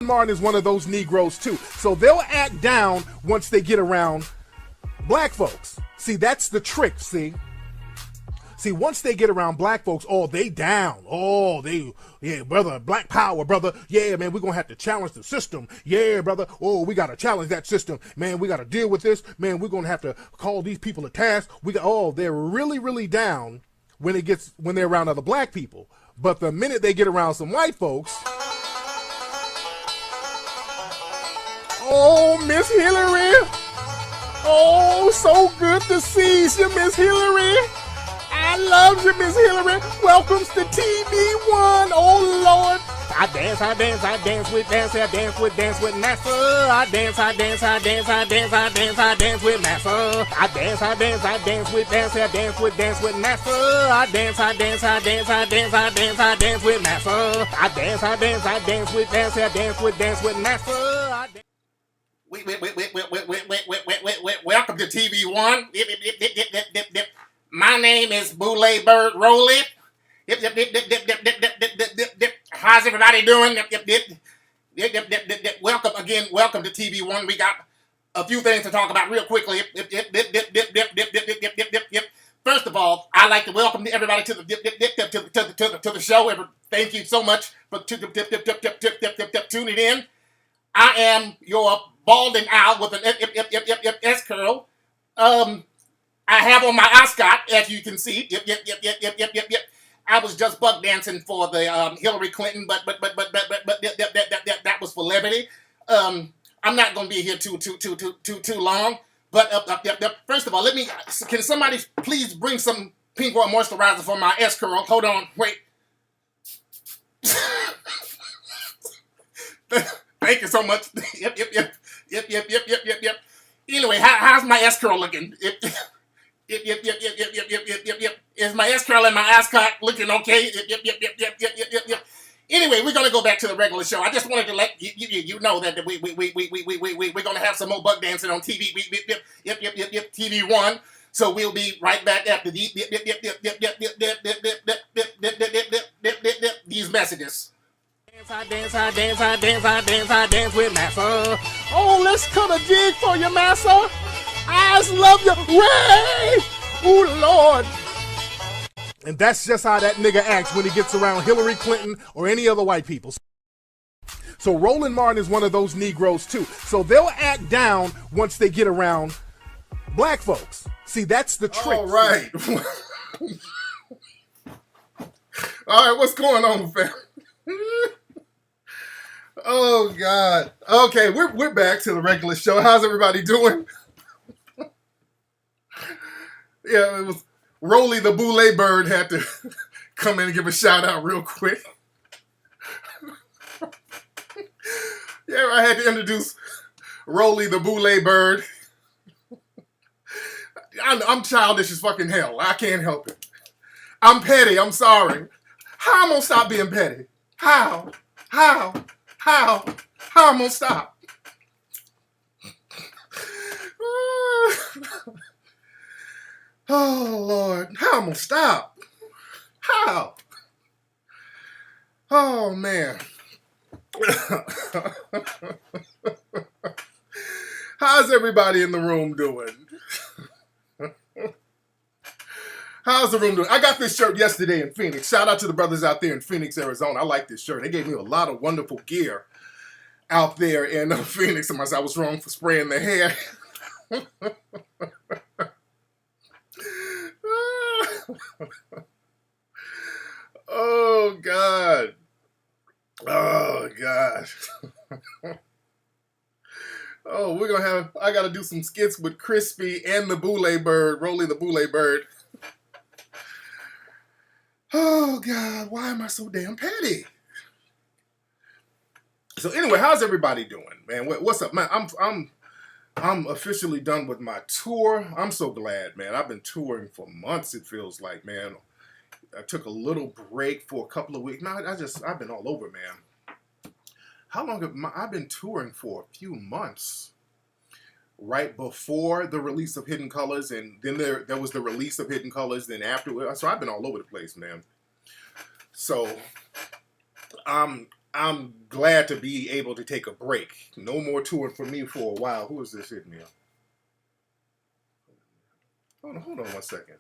Martin is one of those Negroes too. So they'll act down once they get around black folks. See, that's the trick, see? See, once they get around black folks, oh, they down. Oh, yeah, brother, black power, brother. Yeah, man, we're going to have to challenge the system. Yeah, brother. Oh, we got to challenge that system. Man, we got to deal with this. Man, we're going to have to call these people to task. They're really, really down when they're around other black people. But the minute they get around some white folks, oh, Miss Hillary. Oh, so good to see you, Miss Hillary. I love you, Miss Hillary. Welcome to TV1. Oh, Lord. I dance with NASA. I dance with NASA. I dance with NASA. I dance with NASA. I dance with NASA. I dance with NASA. I dance with NASA. I dance with NASA. Welcome to TV1. My name is Boule Bird Rollie. How's everybody doing? Welcome to TV1. We got a few things to talk about real quickly. First of all, I'd like to welcome everybody to the show. Thank you so much for tuning in. I am your balding owl with an S curl. I have on my ascot, as you can see. I was just buck dancing for the Hillary Clinton, but that was for levity. I'm not going to be here too long. But first of all, can somebody please bring some pink oil moisturizer for my S curl? Hold on, wait. Thank you so much. Yep. Anyway, how's my S curl looking? Yep. Is my S curl and my ascot looking okay? Yep. Anyway, we're gonna go back to the regular show. I just wanted to let you know that we're gonna have some more bug dancing on TV. TV1. So we'll be right back after these messages. I dance with massa. Oh, let's cut a jig for you, massa. I just love you. Ray! Oh, Lord. And that's just how that nigga acts when he gets around Hillary Clinton or any other white people. So Roland Martin is one of those Negroes too. So they'll act down once they get around black folks. See, that's the trick. All right. All right, what's going on, fam? Oh, God. Okay, we're back to the regular show. How's everybody doing? Yeah, it was Rollie the Boule Bird had to come in and give a shout out real quick. Yeah, I had to introduce Rollie the Boule Bird. I'm childish as fucking hell. I can't help it. I'm petty. I'm sorry. How I'm gonna stop being petty? How I'm gonna stop? Oh, Lord. How I'm gonna stop? How? Oh, man. How's everybody in the room doing? How's the room doing? I got this shirt yesterday in Phoenix. Shout out to the brothers out there in Phoenix, Arizona. I like this shirt. They gave me a lot of wonderful gear out there in Phoenix. And I was wrong for spraying the hair. Oh, God. Oh, gosh. Oh, I got to do some skits with Crispy and the Boule Bird, Rollie the Boule Bird. Oh, God, why am I so damn petty? So anyway, how's everybody doing, man? What's up, man? I'm officially done with my tour. I'm so glad, man. I've been touring for months, it feels like, man. I took a little break for a couple of weeks. Now, I've been all over, man. How long have I've been touring for a few months? Right before the release of Hidden Colors, and then there was the release of Hidden Colors, then after. So I've been all over the place, man. So I I'm glad to be able to take a break. No more touring for me for a while. Who is this hitting me up? Hold on 1 second.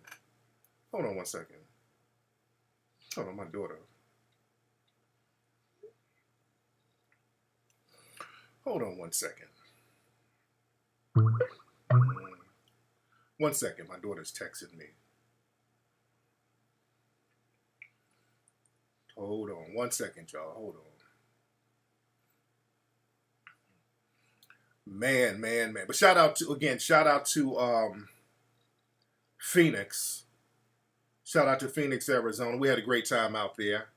Hold on 1 second. Hold on, my daughter. Hold on 1 second. 1 second, my daughter's texting me. Hold on 1 second, y'all. Hold on. Man. But shout out to Phoenix. Shout out to Phoenix, Arizona. We had a great time out there.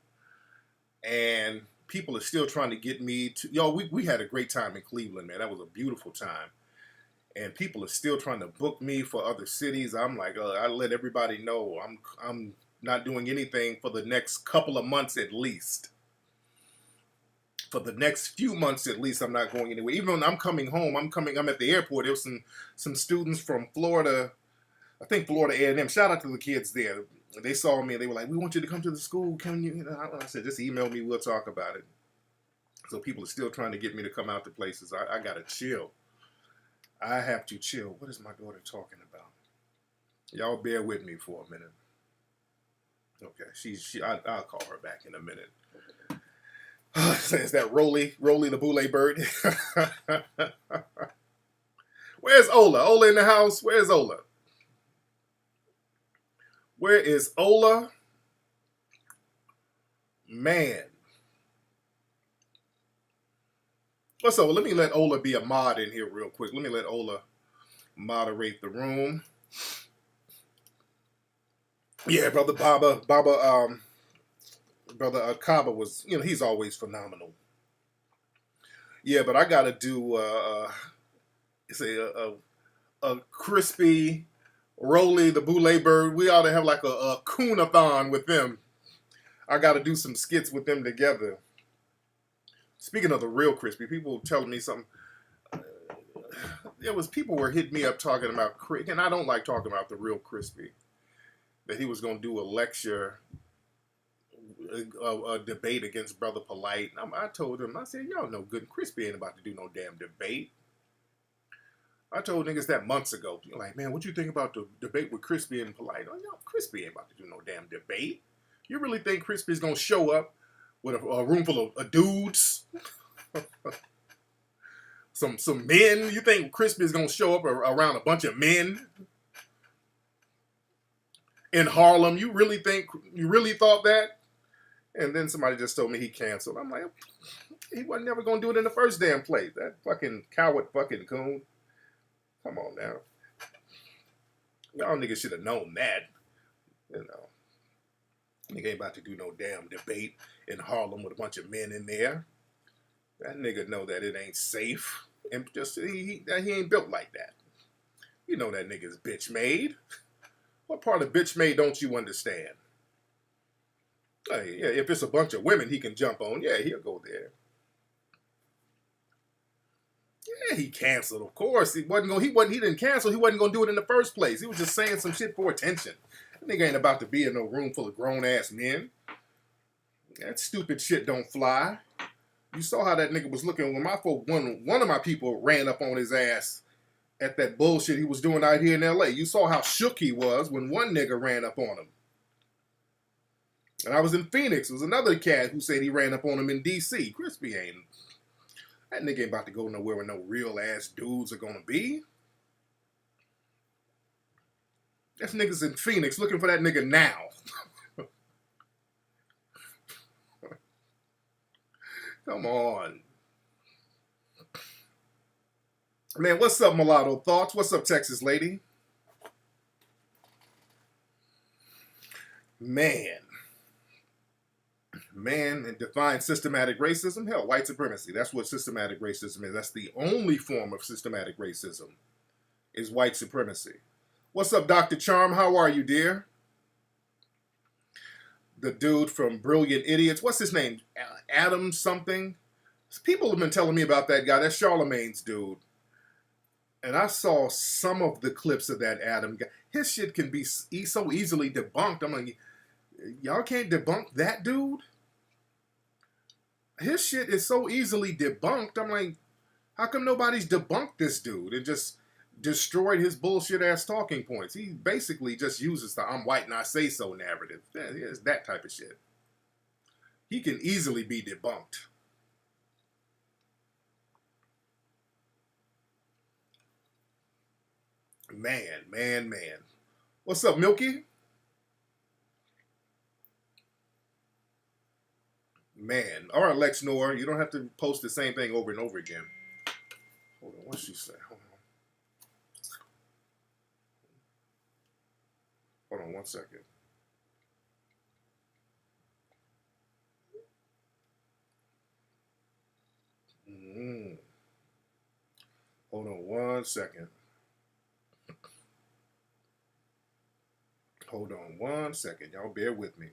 And people are still trying to get me to we had a great time in Cleveland, man. That was a beautiful time. And people are still trying to book me for other cities. I'm like, I let everybody know I'm not doing anything for the next couple of months at least. For the next few months at least, I'm not going anywhere. Even when I'm coming home, I'm at the airport. There was some students from Florida, I think Florida A&M. Shout out to the kids there. They saw me and they were like, "We want you to come to the school. Can you?" I said, "Just email me. We'll talk about it." So people are still trying to get me to come out to places. I gotta chill. I have to chill. What is my daughter talking about? Y'all bear with me for a minute. Okay, I'll call her back in a minute. Is that Rollie the Boule bird? Where's Ola? Ola in the house? Where's Ola? Where is Ola? Man. What's up? Let me let Ola be a mod in here real quick. Let me let Ola moderate the room. Yeah, brother Brother Kaba was, he's always phenomenal. Yeah, but I gotta do a crispy Rollie the Boule bird. We ought to have like a coon-a-thon with them. I gotta do some skits with them together. Speaking of the real crispy, people telling me something. People were hitting me up talking about, and I don't like talking about the real crispy, that he was gonna do a lecture, a debate against Brother Polite. I told him, I said, y'all know good and crispy ain't about to do no damn debate. I told niggas that months ago. You're like, man, what you think about the debate with Crispy and Polite? Oh, yo, Crispy ain't about to do no damn debate. You really think Crispy's gonna show up with a room full of dudes? some men? You think Crispy's gonna show up around a bunch of men in Harlem? You really thought that? And then somebody just told me he canceled. I'm like, he wasn't never gonna do it in the first damn place. That fucking coward fucking coon. Come on now. Y'all niggas should have known that. Nigga ain't about to do no damn debate in Harlem with a bunch of men in there. That nigga know that it ain't safe. And just he ain't built like that. You know that nigga's bitch made. What part of bitch made don't you understand? Hey, yeah, if it's a bunch of women he can jump on, yeah, he'll go there. Yeah, he canceled, of course. He didn't cancel. He wasn't gonna do it in the first place. He was just saying some shit for attention. That nigga ain't about to be in no room full of grown ass men. That stupid shit don't fly. You saw how that nigga was looking when one of my people ran up on his ass at that bullshit he was doing out here in LA. You saw how shook he was when one nigga ran up on him. And I was in Phoenix. There was another cat who said he ran up on him in DC. Crispy ain't. That nigga ain't about to go nowhere where no real ass dudes are gonna be. That nigga's in Phoenix looking for that nigga now. Come on. Man, what's up, Mulatto Thoughts? What's up, Texas Lady? Man, and define systematic racism? Hell, white supremacy. That's what systematic racism is. That's the only form of systematic racism, is white supremacy. What's up, Dr. Charm? How are you, dear? The dude from Brilliant Idiots. What's his name? Adam something? People have been telling me about that guy. That's Charlemagne's dude. And I saw some of the clips of that Adam guy. His shit can be so easily debunked. I'm like, y'all can't debunk that dude? his shit is so easily debunked. I'm like, how come nobody's debunked this dude and just destroyed his bullshit ass talking points? He basically just uses the "I'm white and I say so" narrative. Yeah, it's that type of shit. He can easily be debunked. Man. What's up, Milky? Man. All right, Lex Noor. You don't have to post the same thing over and over again. Hold on. What's she say? Hold on 1 second. Hold on 1 second. Hold on 1 second. Y'all bear with me.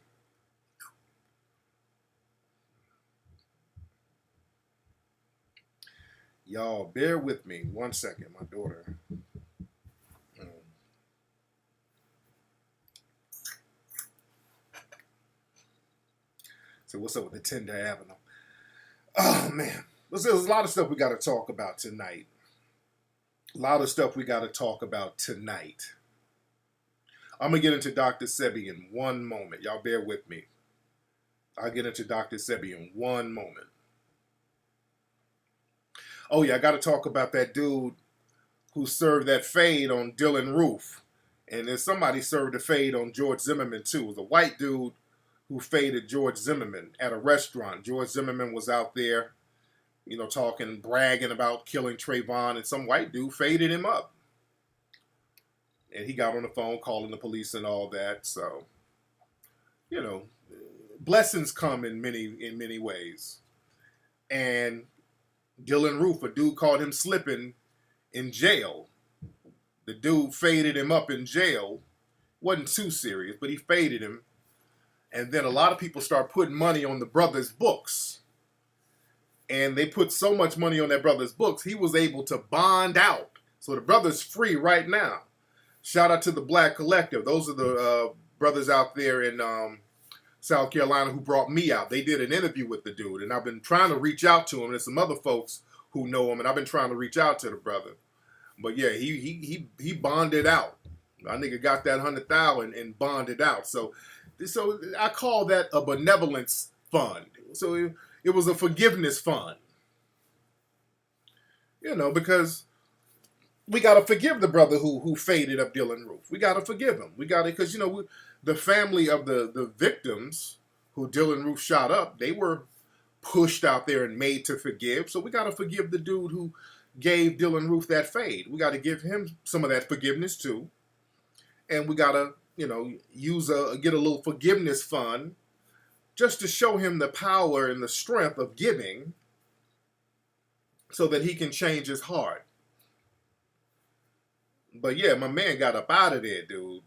Y'all bear with me 1 second. My daughter. So what's up with the Tender Avenue? Oh, man. There's a lot of stuff we got to talk about tonight. I'm going to get into Dr. Sebi in one moment. Y'all bear with me. I'll get into Dr. Sebi in one moment. Oh, yeah, I got to talk about that dude who served that fade on Dylan Roof. And then somebody served a fade on George Zimmerman, too. It was a white dude who faded George Zimmerman at a restaurant. George Zimmerman was out there, talking, bragging about killing Trayvon, and some white dude faded him up. And he got on the phone calling the police and all that. So, blessings come in many ways. And Dylan Roof, a dude called him slipping in jail. The dude faded him up in jail. Wasn't too serious, but he faded him. And then a lot of people start putting money on the brother's books. And they put so much money on that brother's books, he was able to bond out. So the brother's free right now. Shout out to the Black Collective. Those are the brothers out there in South Carolina who brought me out. They did an interview with the dude, and I've been trying to reach out to him. There's some other folks who know him, and I've been trying to reach out to the brother. But yeah, he bonded out. My nigga got that 100,000 and bonded out. So I call that a benevolence fund. So it was a forgiveness fund. Because we got to forgive the brother who faded up Dylan Roof. We got to forgive him. We got to, because, the family of the victims who Dylan Roof shot up, they were pushed out there and made to forgive. So we got to forgive the dude who gave Dylan Roof that fade. We got to give him some of that forgiveness too. And we got to, get a little forgiveness fund just to show him the power and the strength of giving so that he can change his heart. But yeah, my man got up out of there, dude.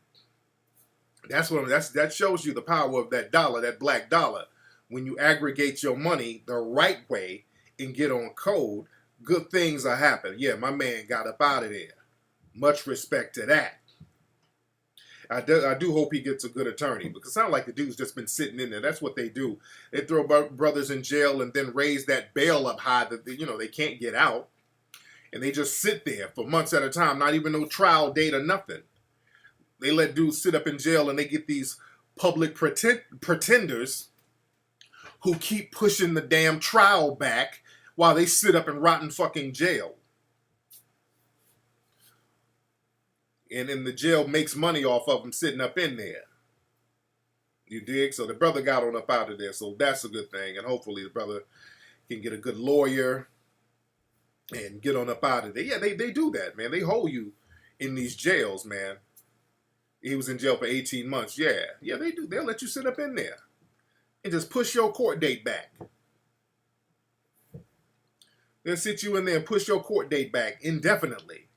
That shows you the power of that dollar, that black dollar. When you aggregate your money the right way and get on code, good things are happening. Yeah, my man got up out of there. Much respect to that. I do hope he gets a good attorney, because it sounds like the dude's just been sitting in there. That's what they do. They throw brothers in jail and then raise that bail up high that they can't get out. And they just sit there for months at a time, not even no trial date or nothing. They let dudes sit up in jail and they get these public pretenders who keep pushing the damn trial back while they sit up in rotten fucking jail. And then the jail makes money off of them sitting up in there. You dig? So the brother got on up out of there. So that's a good thing. And hopefully the brother can get a good lawyer and get on up out of there. Yeah, they do that, man. They hold you in these jails, man. He was in jail for 18 months. Yeah, they do. They'll let you sit up in there and just push your court date back. They'll sit you in there and push your court date back indefinitely.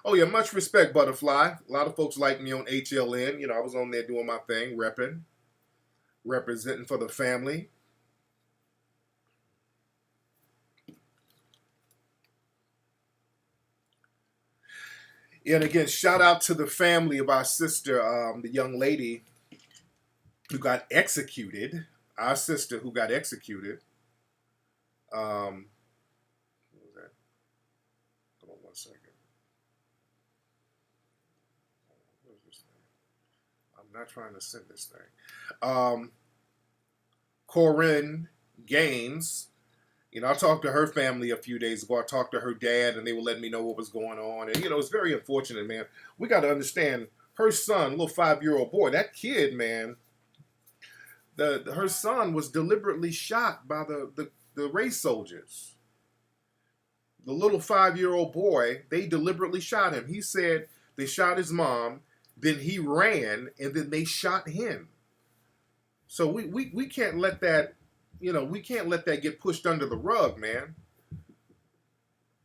Oh, yeah, much respect, Butterfly. A lot of folks like me on HLN. I was on there doing my thing, representing for the family. And again, shout out to the family of our sister, the young lady who got executed our sister who got executed. What was that? Hold on 1 second. What is this thing? I'm not trying to send this thing. Corinne Gaines. I talked to her family a few days ago. I talked to her dad, and they were letting me know what was going on. And, it's very unfortunate, man. We got to understand her son, little 5-year-old boy, that kid, man, her son was deliberately shot by the race soldiers. The little 5-year-old boy, they deliberately shot him. He said they shot his mom, then he ran, and then they shot him. So we can't let that, we can't let that get pushed under the rug, man.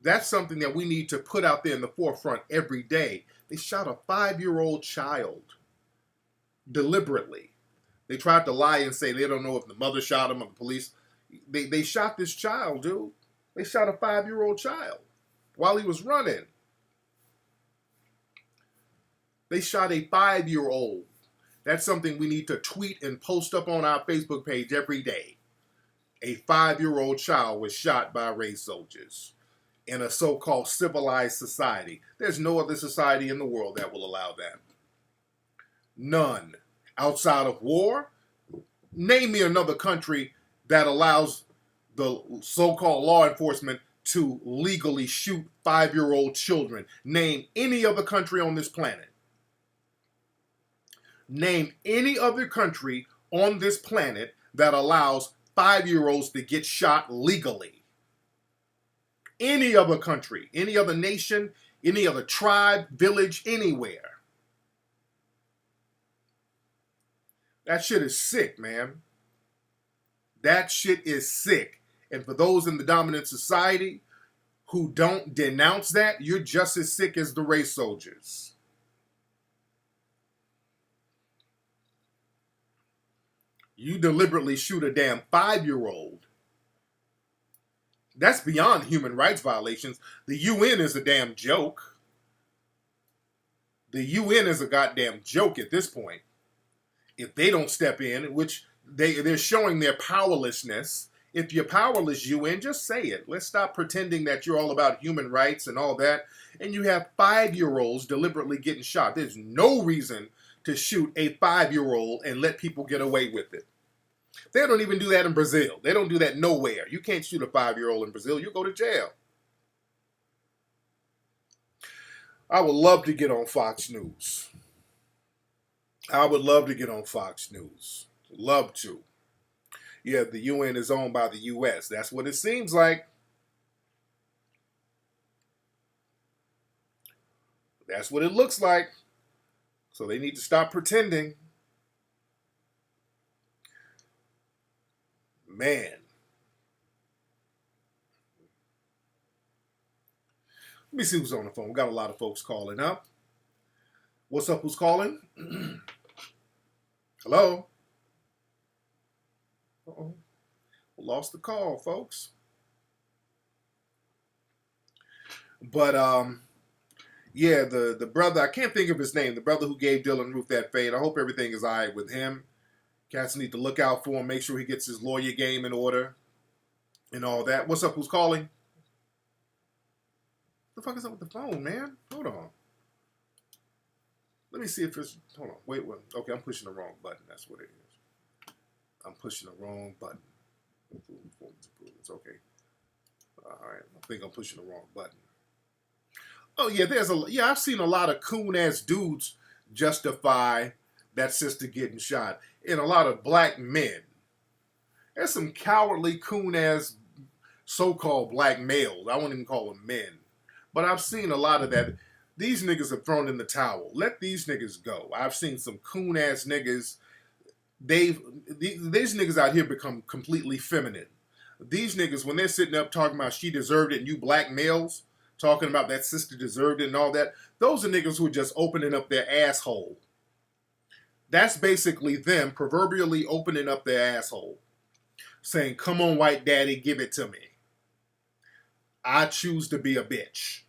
That's something that we need to put out there in the forefront every day. They shot a 5-year-old child deliberately. They tried to lie and say they don't know if the mother shot him or the police. They shot this child, dude. They shot a 5-year-old child while he was running. They shot a 5-year-old. That's something we need to tweet and post up on our Facebook page every day. A 5-year-old child was shot by race soldiers in a so-called civilized society. There's no other society in the world that will allow that. None. Outside of war, name me another country that allows the so-called law enforcement to legally shoot 5-year-old children. Name any other country on this planet. Name any other country on this planet that allows 5-year-olds to get shot legally. Any other country, any other nation, any other tribe, village, anywhere. That shit is sick, man. That shit is sick. And for those in the dominant society who don't denounce that, you're just as sick as the race soldiers. You deliberately shoot a damn 5-year-old. That's beyond human rights violations. The UN is a damn joke. The UN is a goddamn joke at this point. If they don't step in, which they're showing their powerlessness. If you're powerless, UN, just say it. Let's stop pretending that you're all about human rights and all that. And you have 5-year-olds deliberately getting shot. There's no reason to shoot a 5-year-old and let people get away with it. They don't even do that in Brazil. They don't do that nowhere. You can't shoot a 5-year-old in Brazil. You go to jail. I would love to get on Fox News. I would love to get on Fox News. Love to. Yeah, the UN is owned by the US. That's what it seems like. That's what it looks like. So they need to stop pretending. Man. Let me see who's on the phone. We got a lot of folks calling up. What's up? Who's calling? Hello? Uh-oh. Lost the call, folks. But, yeah, the brother, I can't think of his name, the brother who gave Dylan Roof that fade. I hope everything is all right with him. Cats need to look out for him, make sure he gets his lawyer game in order and all that. What's up? Who's calling? What the fuck is up with the phone, man? Hold on. Let me see if it's... Hold on. Wait. Okay, I'm pushing the wrong button. That's what it is. I'm pushing the wrong button. It's okay. All right. I think I'm pushing the wrong button. Oh, yeah, I've seen a lot of coon-ass dudes justify that sister getting shot. And a lot of black men. There's some cowardly coon-ass so-called black males. I won't even call them men. But I've seen a lot of that. These niggas have thrown in the towel. Let these niggas go. I've seen some coon-ass niggas. These niggas out here become completely feminine. These niggas, when they're sitting up talking about she deserved it and you black males talking about that sister deserved it and all that, those are niggas who are just opening up their asshole. That's basically them proverbially opening up their asshole. Saying, come on, white daddy, give it to me. I choose to be a bitch.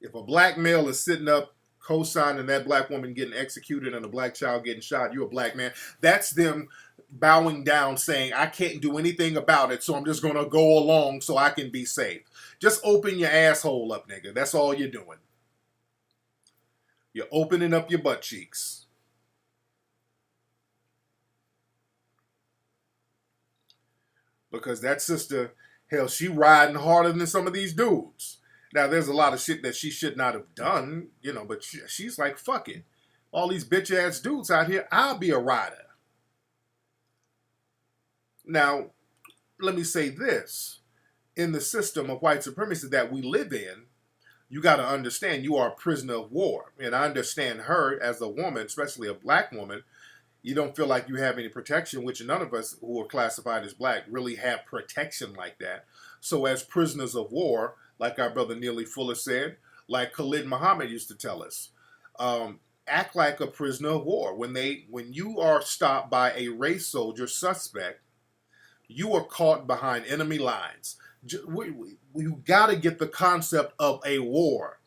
If a black male is sitting up co-signing that black woman getting executed and a black child getting shot, you're a black man. That's them bowing down saying, I can't do anything about it, so I'm just going to go along so I can be safe. Just open your asshole up, nigga. That's all you're doing. You're opening up your butt cheeks. Because that sister, hell, she riding harder than some of these dudes. Now, there's a lot of shit that she should not have done, you know, but she's like, fuck it. All these bitch-ass dudes out here, I'll be a rider. Now, let me say this. In the system of white supremacy that we live in, you got to understand you are a prisoner of war. And I understand her as a woman, especially a black woman. You don't feel like you have any protection, which none of us who are classified as black really have protection like that. So as prisoners of war, like our brother Neely Fuller said, like Khalid Muhammad used to tell us, act like a prisoner of war. When you are stopped by a race soldier suspect, you are caught behind enemy lines. We got to get the concept of a war.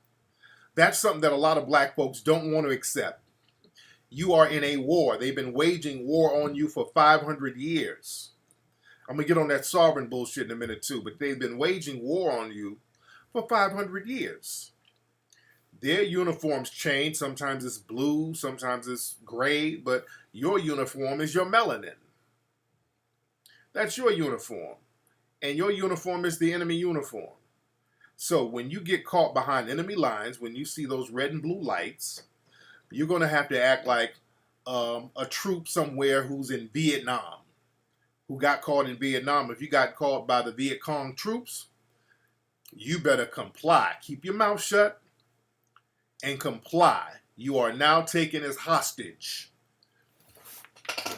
That's something that a lot of black folks don't want to accept. You are in a war. They've been waging war on you for 500 years. I'm going to get on that sovereign bullshit in a minute too, but they've been waging war on you for 500 years. Their uniforms change. Sometimes it's blue, sometimes it's gray, but your uniform is your melanin. That's your uniform. And your uniform is the enemy uniform. So when you get caught behind enemy lines, when you see those red and blue lights, you're going to have to act like a troop somewhere who's in Vietnam, who got caught in Vietnam. If you got caught by the Viet Cong troops, you better comply. Keep your mouth shut and comply. You are now taken as hostage.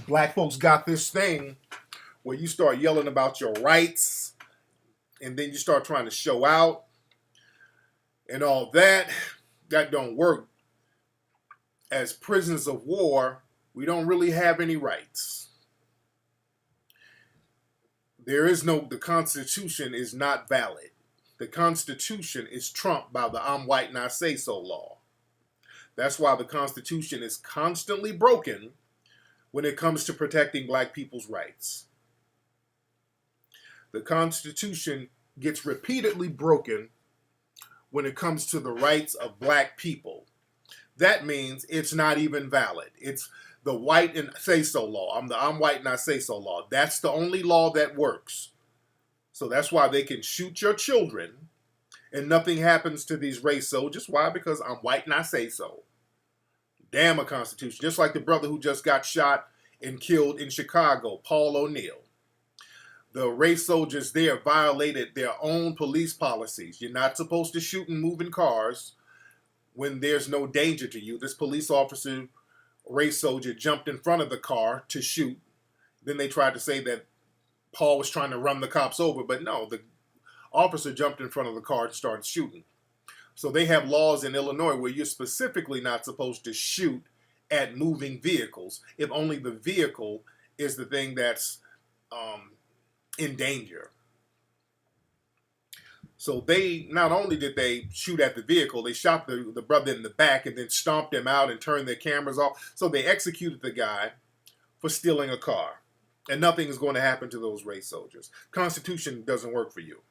Black folks got this thing where you start yelling about your rights and then you start trying to show out and all that. That don't work. As prisoners of war, we don't really have any rights. The Constitution is not valid. The Constitution is trumped by the I'm white and I say so law. That's why the Constitution is constantly broken when it comes to protecting black people's rights. The Constitution gets repeatedly broken when it comes to the rights of black people. That means it's not even valid. It's the white and say so law. I'm white and I say so law. That's the only law that works. So that's why they can shoot your children and nothing happens to these race soldiers. Why? Because I'm white and I say so. Damn a Constitution. Just like the brother who just got shot and killed in Chicago, Paul O'Neill. The race soldiers there violated their own police policies. You're not supposed to shoot and move in cars when there's no danger to you. This police officer, race soldier, jumped in front of the car to shoot. Then they tried to say that Paul was trying to run the cops over, but no, the officer jumped in front of the car and started shooting. So they have laws in Illinois where you're specifically not supposed to shoot at moving vehicles if only the vehicle is the thing that's in danger. So they, not only did they shoot at the vehicle, they shot the brother in the back and then stomped him out and turned their cameras off. So they executed the guy for stealing a car. And nothing is going to happen to those race soldiers. Constitution doesn't work for you.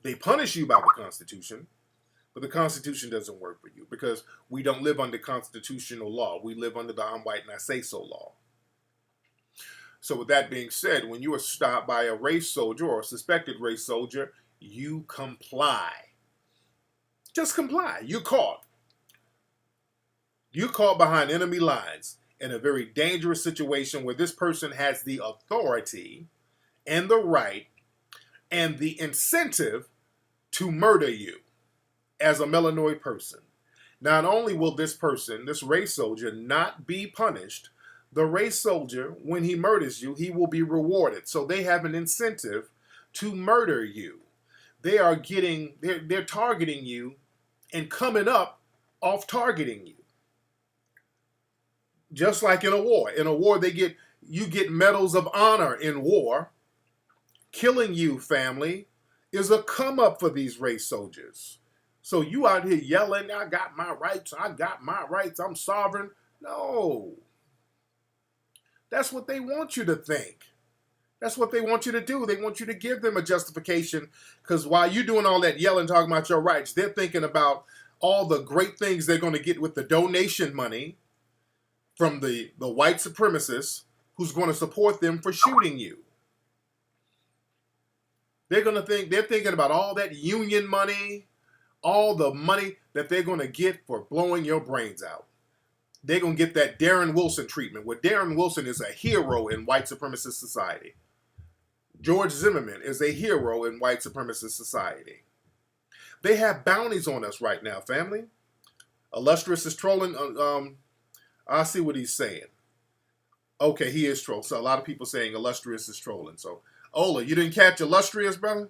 They punish you by the Constitution, but the Constitution doesn't work for you because we don't live under constitutional law. We live under the I'm white and I say so law. So with that being said, when you are stopped by a race soldier or a suspected race soldier, you comply. Just comply. You're caught. You're caught behind enemy lines in a very dangerous situation where this person has the authority and the right and the incentive to murder you as a melanoid person. Not only will this person, this race soldier, not be punished, the race soldier, when he murders you, he will be rewarded. So they have an incentive to murder you. They're targeting you and coming up off targeting you. Just like in a war. In a war, you get medals of honor in war. Killing you, family, is a come up for these race soldiers. So you out here yelling, I got my rights, I'm sovereign. No. That's what they want you to think. That's what they want you to do. They want you to give them a justification, because while you're doing all that yelling, talking about your rights, they're thinking about all the great things they're going to get with the donation money from the white supremacists who's going to support them for shooting you. They're thinking about all that union money, all the money that they're going to get for blowing your brains out. They're going to get that Darren Wilson treatment, where Darren Wilson is a hero in white supremacist society. George Zimmerman is a hero in white supremacist society. They have bounties on us right now, family. Illustrious is trolling. I see what he's saying. Okay, he is trolling. So a lot of people saying Illustrious is trolling. So, Ola, you didn't catch Illustrious, brother?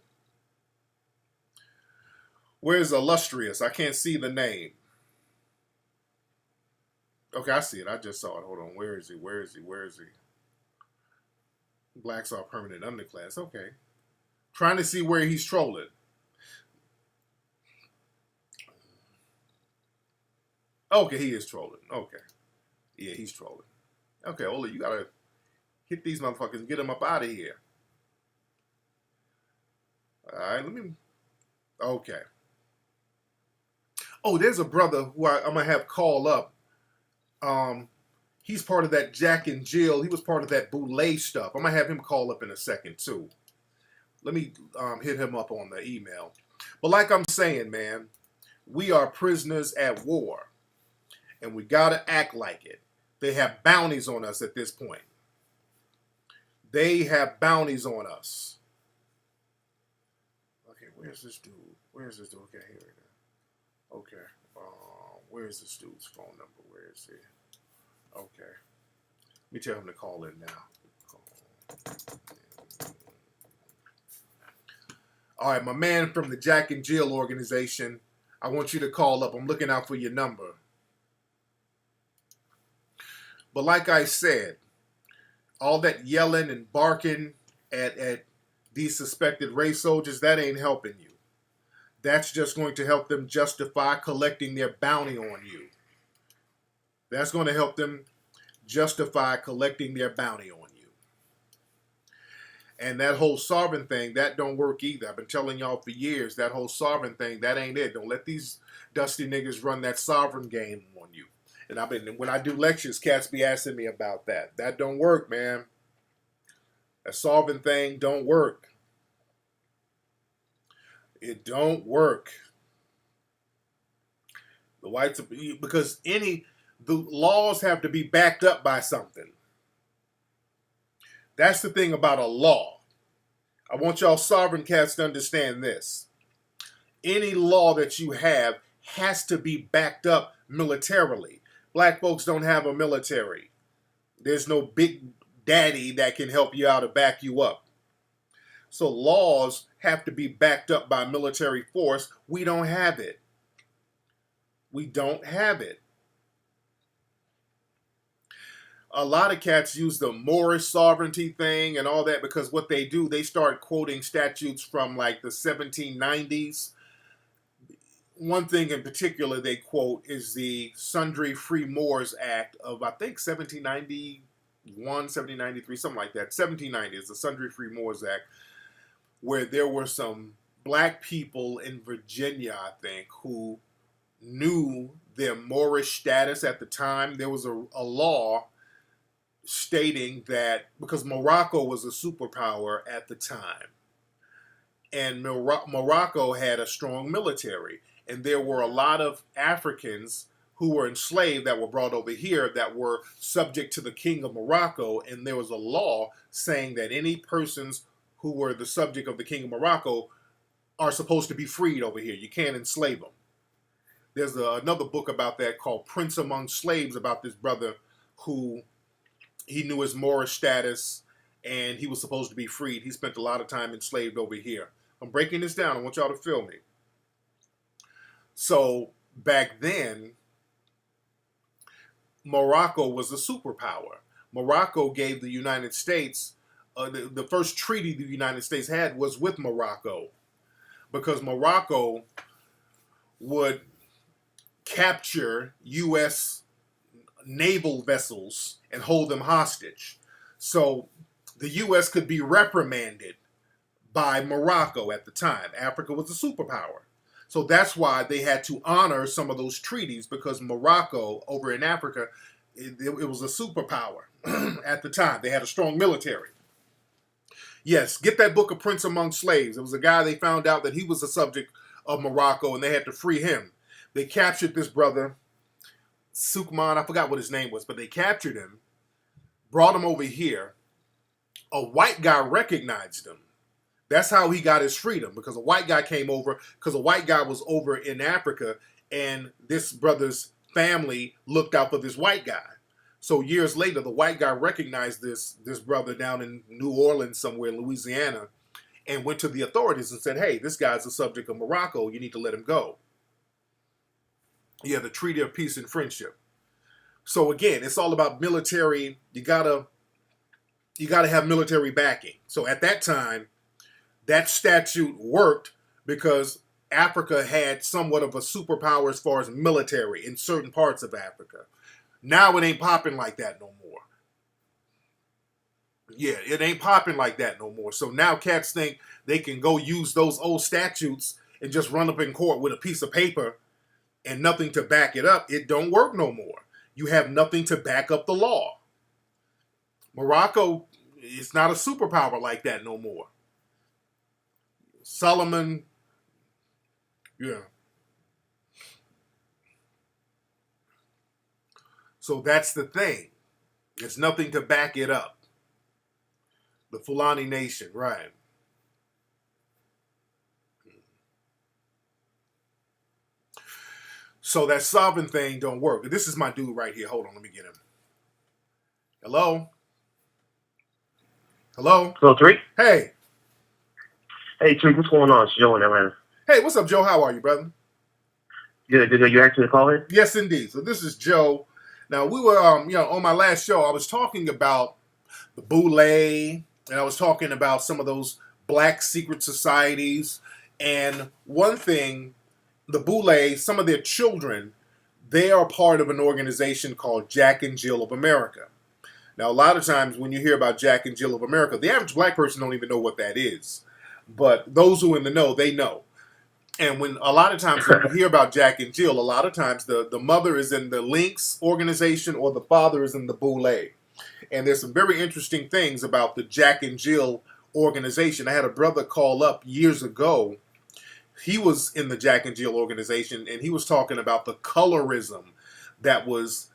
Where's Illustrious? I can't see the name. Okay, I see it. I just saw it. Hold on. Where is he? Where is he? Where is he? Blacks are permanent underclass. Okay. Trying to see where he's trolling. Okay, he is trolling. Okay. Yeah, he's trolling. Okay, Ola, you gotta hit these motherfuckers and get them up out of here. Alright, let me... Okay. Oh, there's a brother who I'm gonna have call up. He's part of that Jack and Jill. He was part of that Boule stuff. I'm gonna have him call up in a second too. Let me hit him up on the email. But like I'm saying, man, we are prisoners at war, and we gotta act like it. They have bounties on us at this point. They have bounties on us. Okay, where's this dude? Where's this dude? Okay, here we go. Okay, where's this dude's phone number? Where is he? Okay. Let me tell him to call in now. All right, my man from the Jack and Jill organization, I want you to call up. I'm looking out for your number. But like I said, all that yelling and barking at these suspected race soldiers, that ain't helping you. That's just going to help them justify collecting their bounty on you. That's going to help them justify collecting their bounty on you. And that whole sovereign thing, that don't work either. I've been telling y'all for years, that whole sovereign thing, that ain't it. Don't let these dusty niggas run that sovereign game on you. And when I do lectures, cats be asking me about that. That don't work, man. That sovereign thing don't work. It don't work. The whites, because the laws have to be backed up by something. That's the thing about a law. I want y'all sovereign cats to understand this. Any law that you have has to be backed up militarily. Black folks don't have a military. There's no big daddy that can help you out or back you up. So laws have to be backed up by military force. We don't have it. We don't have it. A lot of cats use the Moorish sovereignty thing and all that, because what they do, they start quoting statutes from like the 1790s. One thing in particular they quote is the Sundry Free Moors Act of, I think, 1791, 1793, something like that. 1790 is the Sundry Free Moors Act, where there were some black people in Virginia, I think, who knew their Moorish status at the time. There was a law stating that, because Morocco was a superpower at the time, and Morocco had a strong military, and there were a lot of Africans who were enslaved that were brought over here that were subject to the king of Morocco, and there was a law saying that any persons who were the subject of the king of Morocco are supposed to be freed over here. You can't enslave them. There's another book about that called Prince Among Slaves, about this brother who he knew his Moorish status and he was supposed to be freed. He spent a lot of time enslaved over here. I'm breaking this down. I want y'all to feel me. So back then, Morocco was a superpower. Morocco gave the United States, the first treaty the United States had was with Morocco, because Morocco would capture U.S. naval vessels and hold them hostage. So the U.S. could be reprimanded by Morocco at the time. Africa was a superpower. So that's why they had to honor some of those treaties, because Morocco over in Africa, it was a superpower at the time. They had a strong military. Yes, get that book, A Prince Among Slaves. It was a guy they found out that he was a subject of Morocco and they had to free him. They captured this brother, Sukman, I forgot what his name was, but they captured him, brought him over here. A white guy recognized him. That's how he got his freedom, because a white guy came over, because a white guy was over in Africa, and this brother's family looked out for this white guy. So years later, the white guy recognized this brother down in New Orleans, somewhere in Louisiana, and went to the authorities and said, hey, this guy's a subject of Morocco. You need to let him go. Yeah, the Treaty of Peace and Friendship. So again, it's all about military. You gotta have military backing. So at that time, that statute worked because Africa had somewhat of a superpower as far as military in certain parts of Africa. Now it ain't popping like that no more. Yeah, it ain't popping like that no more. So now cats think they can go use those old statutes and just run up in court with a piece of paper and nothing to back it up. It don't work no more. You have nothing to back up the law. Morocco is not a superpower like that no more. Solomon, yeah. So that's the thing. There's nothing to back it up. The Fulani Nation, right. So that sovereign thing don't work. This is my dude right here. Hold on, let me get him. Hello? Hello? Hello, Tariq? Hey. Hey, Tariq, what's going on? It's Joe in Atlanta. Hey, what's up, Joe? How are you, brother? Good. You asked me to call in? Yes, indeed. So this is Joe. Now, we were, on my last show, I was talking about the Boule, and I was talking about some of those black secret societies. And one thing, the Boule, some of their children, they are part of an organization called Jack and Jill of America. Now, a lot of times when you hear about Jack and Jill of America, the average black person don't even know what that is. But those who are in the know, they know. And when a lot of times when you hear about Jack and Jill, a lot of times the mother is in the Lynx organization or the father is in the Boule. And there's some very interesting things about the Jack and Jill organization. I had a brother call up years ago. He was in the Jack and Jill organization, and he was talking about the colorism that was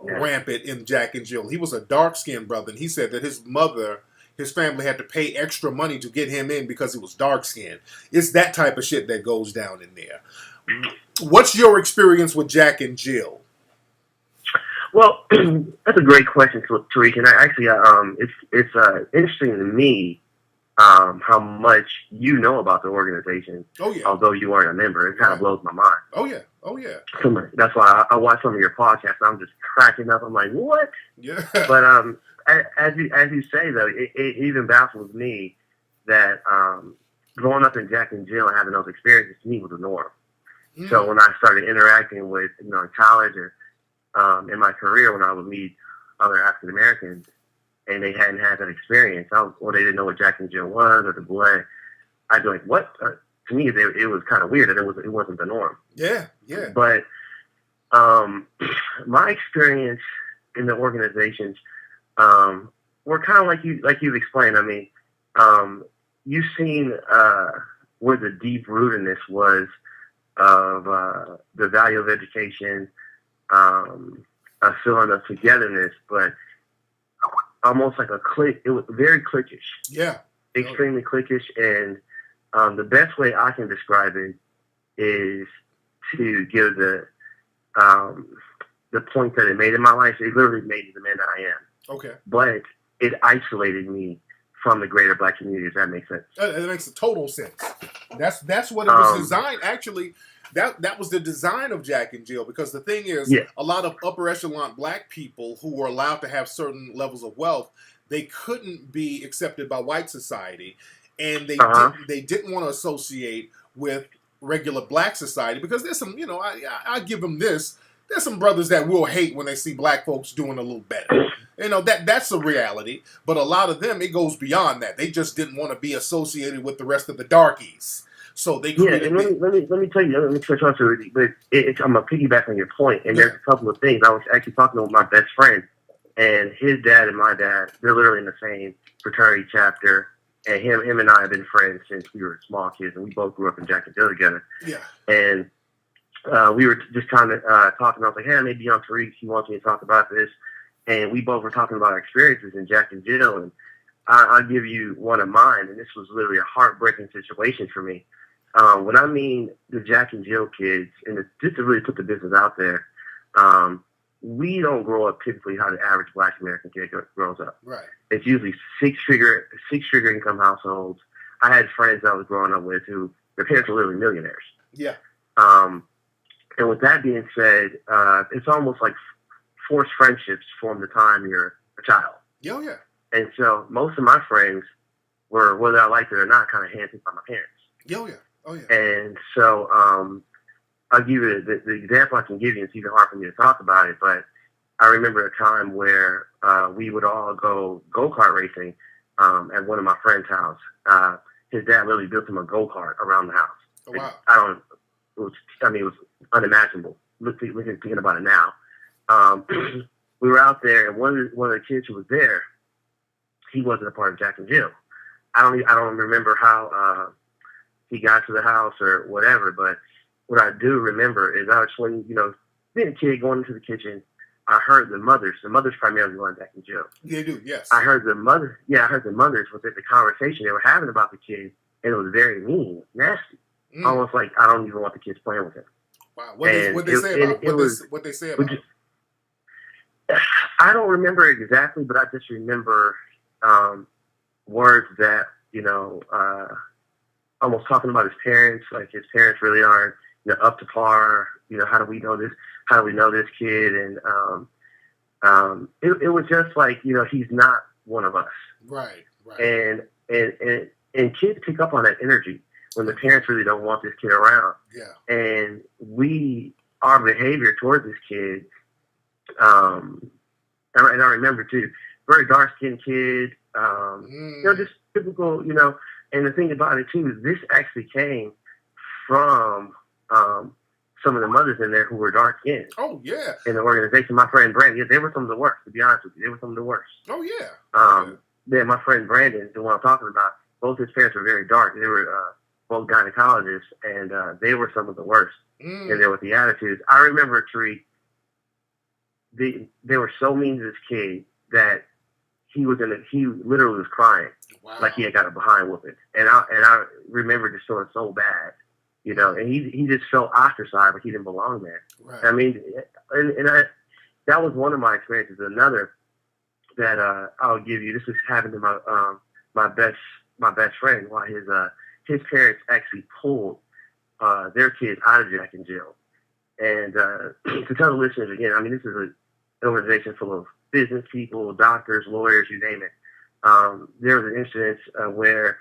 rampant in Jack and Jill. He was a dark-skinned brother, and he said that his family had to pay extra money to get him in because he was dark-skinned. It's that type of shit that goes down in there. What's your experience with Jack and Jill? Well, that's a great question, Tariq. And it's interesting to me how much you know about the organization. Oh yeah. Although you aren't a member, it kind of blows my mind. Oh yeah. That's why I watch some of your podcasts. And I'm just cracking up. I'm like, what? Yeah. But as you say though, it even baffles me that growing up in Jack and Jill and having those experiences to me was the norm. Mm. So when I started interacting with in college or in my career, when I would meet other African Americans and they hadn't had that experience, or they didn't know what Jack and Jill was or the Boule, I'd be like, what? To me, it was kind of weird that it wasn't the norm. Yeah. But my experience in the organizations were kind of like you've explained. I mean, you've seen where the deep rootedness was of the value of education, a feeling of togetherness, but almost like a clique. It was very cliquish. Yeah. Extremely cliquish. And the best way I can describe it is to give the point that it made in my life. It literally made me the man that I am. Okay. But it isolated me from the greater black community, if that makes sense. It makes total sense. That's what it was designed. Actually, that was the design of Jack and Jill, because the thing is, a lot of upper echelon black people who were allowed to have certain levels of wealth, they couldn't be accepted by white society, and they didn't want to associate with regular black society, because there's some, I give them this. there's some brothers that will hate when they see black folks doing a little better. You know, that's a reality. But a lot of them, it goes beyond that. They just didn't want to be associated with the rest of the darkies. So they created. Yeah, and let me tell you, let me switch on to it, but I'm gonna piggyback on your point, and there's a couple of things. I was actually talking with my best friend, and his dad and my dad, they're literally in the same fraternity chapter, and him and I have been friends since we were small kids, and we both grew up in Jacksonville together. Yeah. And we were just kind of talking. I was like, hey, maybe young Tariq, he wants me to talk about this, and we both were talking about our experiences in Jacksonville, and I'll give you one of mine, and this was literally a heartbreaking situation for me. When I mean the Jack and Jill kids, and just to really put the business out there, we don't grow up typically how the average Black American kid grows up. Right. It's usually six-figure income households. I had friends I was growing up with who their parents were literally millionaires. Yeah. And with that being said, it's almost like forced friendships form the time you're a child. Oh, yeah. And so most of my friends were, whether I liked it or not, kind of handpicked by my parents. Oh, yeah. Oh, yeah. And so I'll give you the example I can give you. It's even hard for me to talk about it, but I remember a time where we would all go-kart racing at one of my friend's house. His dad literally built him a go-kart around the house. Oh, wow. It was unimaginable. Thinking about it now. We were out there, and one of the kids who was there, he wasn't a part of Jack and Jill. I don't remember how he got to the house or whatever, but what I do remember is I was being a kid going into the kitchen, I heard the mothers primarily on Jack and Jill. They do, yes. I heard the mothers within the conversation they were having about the kid, and it was very mean, nasty. Almost like I don't even want the kids playing with him. Wow. What they say about it? I don't remember exactly, but I just remember words that, almost talking about his parents, like his parents really aren't, up to par. How do we know this? How do we know this kid? And it was just like, he's not one of us. Right. And kids pick up on that energy when the parents really don't want this kid around. Yeah. And our behavior towards this kid, and I remember too, very dark-skinned kid, just typical, and the thing about it too is this actually came from some of the mothers in there who were dark-skinned. Oh, yeah. In the organization, my friend Brandon, they were some of the worst, to be honest with you. They were some of the worst. Oh, yeah. Yeah, my friend Brandon, the one I'm talking about, both his parents were very dark. They were both gynecologists, and they were some of the worst in there with the attitudes. I remember, Tariq, they were so mean to this kid that he literally was crying. Wow. Like he had got a behind whooping. And I remember just feeling so bad, and he just felt ostracized, like he didn't belong there. Right. I mean, that was one of my experiences. Another that I'll give you, this was happened to my best friend while his parents actually pulled their kids out of Jack and Jill. And to tell the listeners again, I mean, this is an organization full of business people, doctors, lawyers, you name it. There was an incident where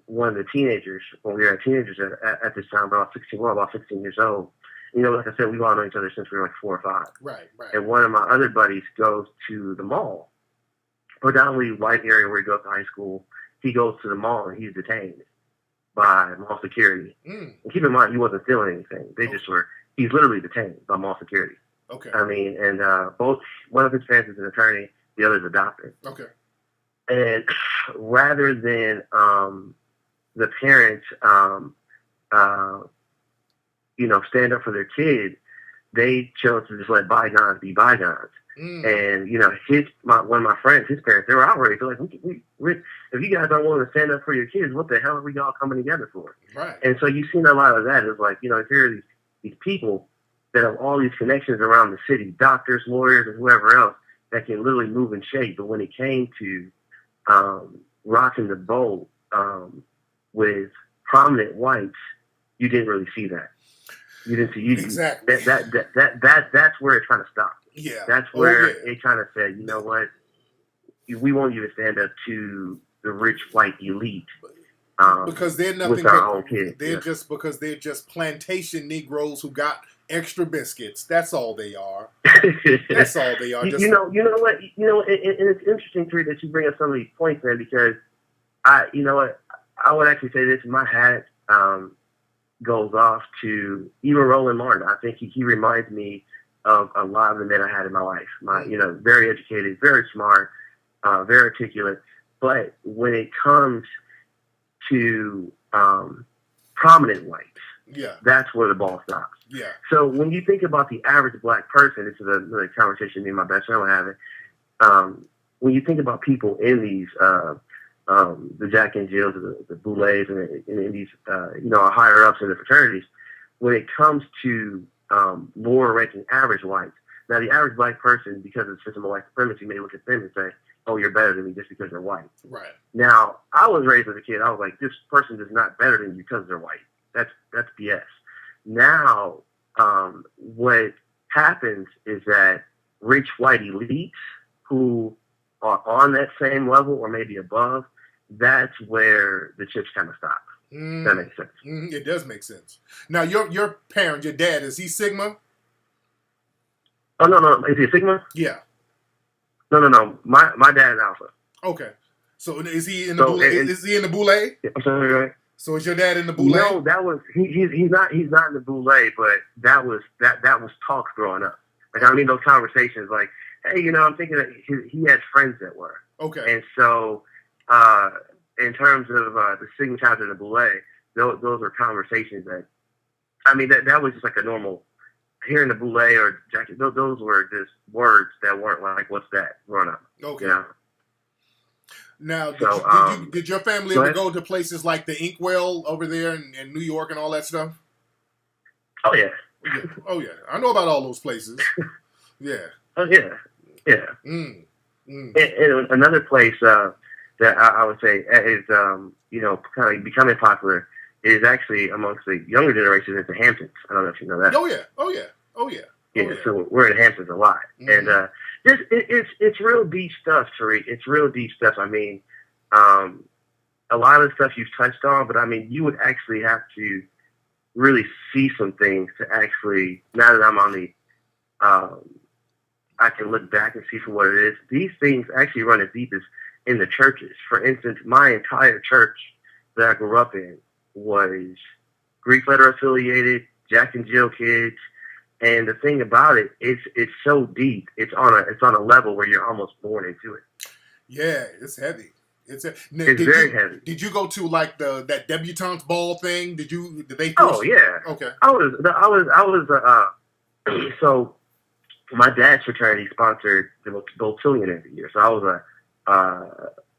one of the teenagers, when we were teenagers at this time, about 16 years old. Like I said, we've all known each other since we were like 4 or 5. Right. And one of my other buddies goes to the mall, predominantly white area where he goes to high school. He goes to the mall and he's detained by mall security. And keep in mind, he wasn't stealing anything. He's literally detained by mall security. Okay. I mean, and one of his parents is an attorney, the other is a doctor. Okay. And rather than the parents, stand up for their kid, they chose to just let bygones be bygones. And one of my friends, his parents, they were outraged. They're like, if you guys aren't willing to stand up for your kids, what the hell are we all coming together for? Right. And so you've seen a lot of that. It's like, here are these people that have all these connections around the city, doctors, lawyers, and whoever else that can literally move and shake. But when it came to rocking the boat with prominent whites, you didn't really see that. You didn't see exactly that's where it's trying to stop. Yeah, that's where it kind of said, you know what, we want you to stand up to the rich white elite because they're nothing with our own kids. They're just plantation Negroes who got Extra biscuits. That's all they are. That's all they are. Just, you know what, and it's interesting too that you bring up some of these points, man, because you know what, I would actually say this. My hat goes off to even Roland Martin. I think he reminds me of a lot of the men I had in my life. Very educated, very smart, very articulate. But when it comes to prominent whites, yeah, that's where the ball stops. yeah. So when you think about the average black person, this is a conversation me and my best friend were having. When you think about people in these, the Jack and Jills, the Boulets, and in these, higher ups in the fraternities, when it comes to lower ranking average whites, now the average black person, because of the system of white supremacy, may look at them and say, "Oh, you're better than me just because they're white." Right. Now, I was raised as a kid. I was like, "This person is not better than you because they're white." That's BS. Now, what happens is that rich white elites who are on that same level or maybe above, that's where the chips kind of stop. That makes sense. It does make sense. Now, your parent, your dad, is he Sigma? Oh, no. Is he a Sigma? Yeah. No. My dad is Alpha. Okay. So is he in the Boule? Is he in the Boule? I'm sorry, right? So is your dad in the Boule? No, that was he's not in the Boule, but that was talks growing up. Like, I mean, those conversations, like, hey, I'm thinking that he had friends that were. Okay. And so, in terms of the Sigma Child and the Boule, those are conversations that, I mean, that was just like a normal, hearing the Boule or Jackie, those were just words that weren't like, what's that, growing up. Okay. Now, did your family ever go to places like the Inkwell over there in New York and all that stuff? Oh, yeah. Oh, yeah. I know about all those places. Yeah. Oh, yeah. Yeah. And another place that I would say is, kind of becoming popular is actually amongst the younger generation is the Hamptons. I don't know if you know that. Oh, yeah. Yeah, so we're in the Hamptons a lot. And it's real deep stuff, Tariq. It's real deep stuff. I mean, a lot of the stuff you've touched on, but I mean, you would actually have to really see some things to actually, now that I'm on the, I can look back and see for what it is. These things actually run as deep as in the churches. For instance, my entire church that I grew up in was Greek letter affiliated, Jack and Jill kids. And the thing about it, it's so deep. It's on a level where you're almost born into it. Yeah, it's heavy. It's very heavy. Did you go to like that debutante ball thing? Did they? Oh yeah. Okay. I was. So my dad's fraternity sponsored the Boule every year. So I was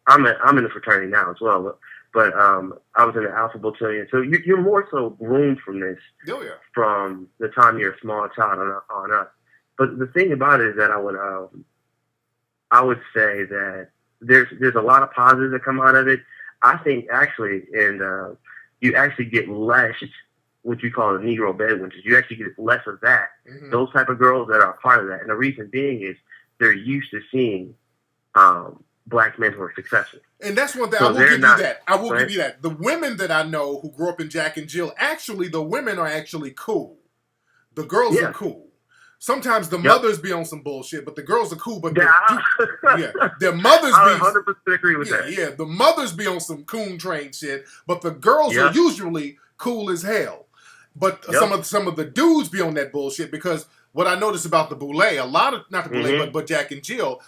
I'm in the fraternity now as well. But I was in the Alpha Boule. So you're more so groomed from this. Oh yeah. From the time you're a small child on up. But the thing about it is that I would say that there's a lot of positives that come out of it. I think actually, and you actually get less what you call the Negro bedwinters. You actually get less of that. Mm-hmm. Those type of girls that are a part of that. And the reason being is they're used to seeing black men who are successful. And that's one thing. So I will give you that. I will give you that. The women that I know who grew up in Jack and Jill, actually, the women are actually cool. The girls are cool. Sometimes the mothers be on some bullshit, but the girls are cool. But their mothers be. I 100% agree with that. Yeah, the mothers be on some coon train shit, but the girls are usually cool as hell. But some of the dudes be on that bullshit because what I noticed about the Boule, a lot of not the Boule, but Jack and Jill.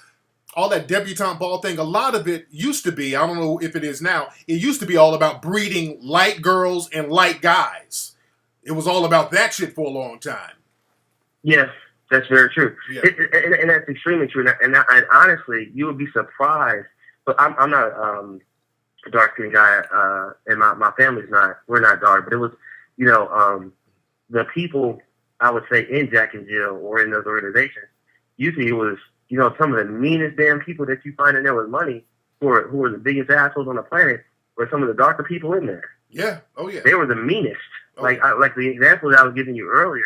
All that debutante ball thing, a lot of it used to be, I don't know if it is now, it used to be all about breeding light girls and light guys. It was all about that shit for a long time. Yes, that's very true. Yeah. And that's extremely true. And honestly, you would be surprised, but I'm not a dark-skinned guy, and my family's not, we're not dark, but it was, the people, I would say, in Jack and Jill or in those organizations, usually it was, some of the meanest damn people that you find in there with money who are the biggest assholes on the planet were some of the darker people in there. Yeah. Oh, yeah. They were the meanest. Like the example that I was giving you earlier,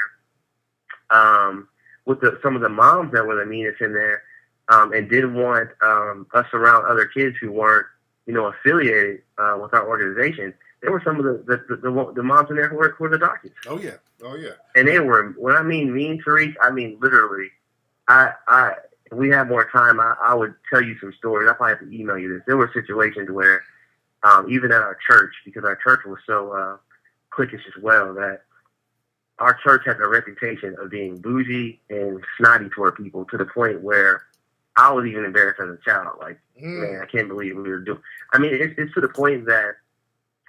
with some of the moms that were the meanest in there, and didn't want us around other kids who weren't, affiliated. with our organization, there were some of the moms in there who were the darkest. Oh yeah. Oh yeah. And they were, when I mean mean, Tariq, I mean literally. If we had more time, I would tell you some stories. I probably have to email you this. There were situations where, even at our church, because our church was so cliquish as well, that our church had a reputation of being bougie and snotty toward people to the point where I was even embarrassed as a child. Like, man, I can't believe we were doing. I mean, it's to the point that,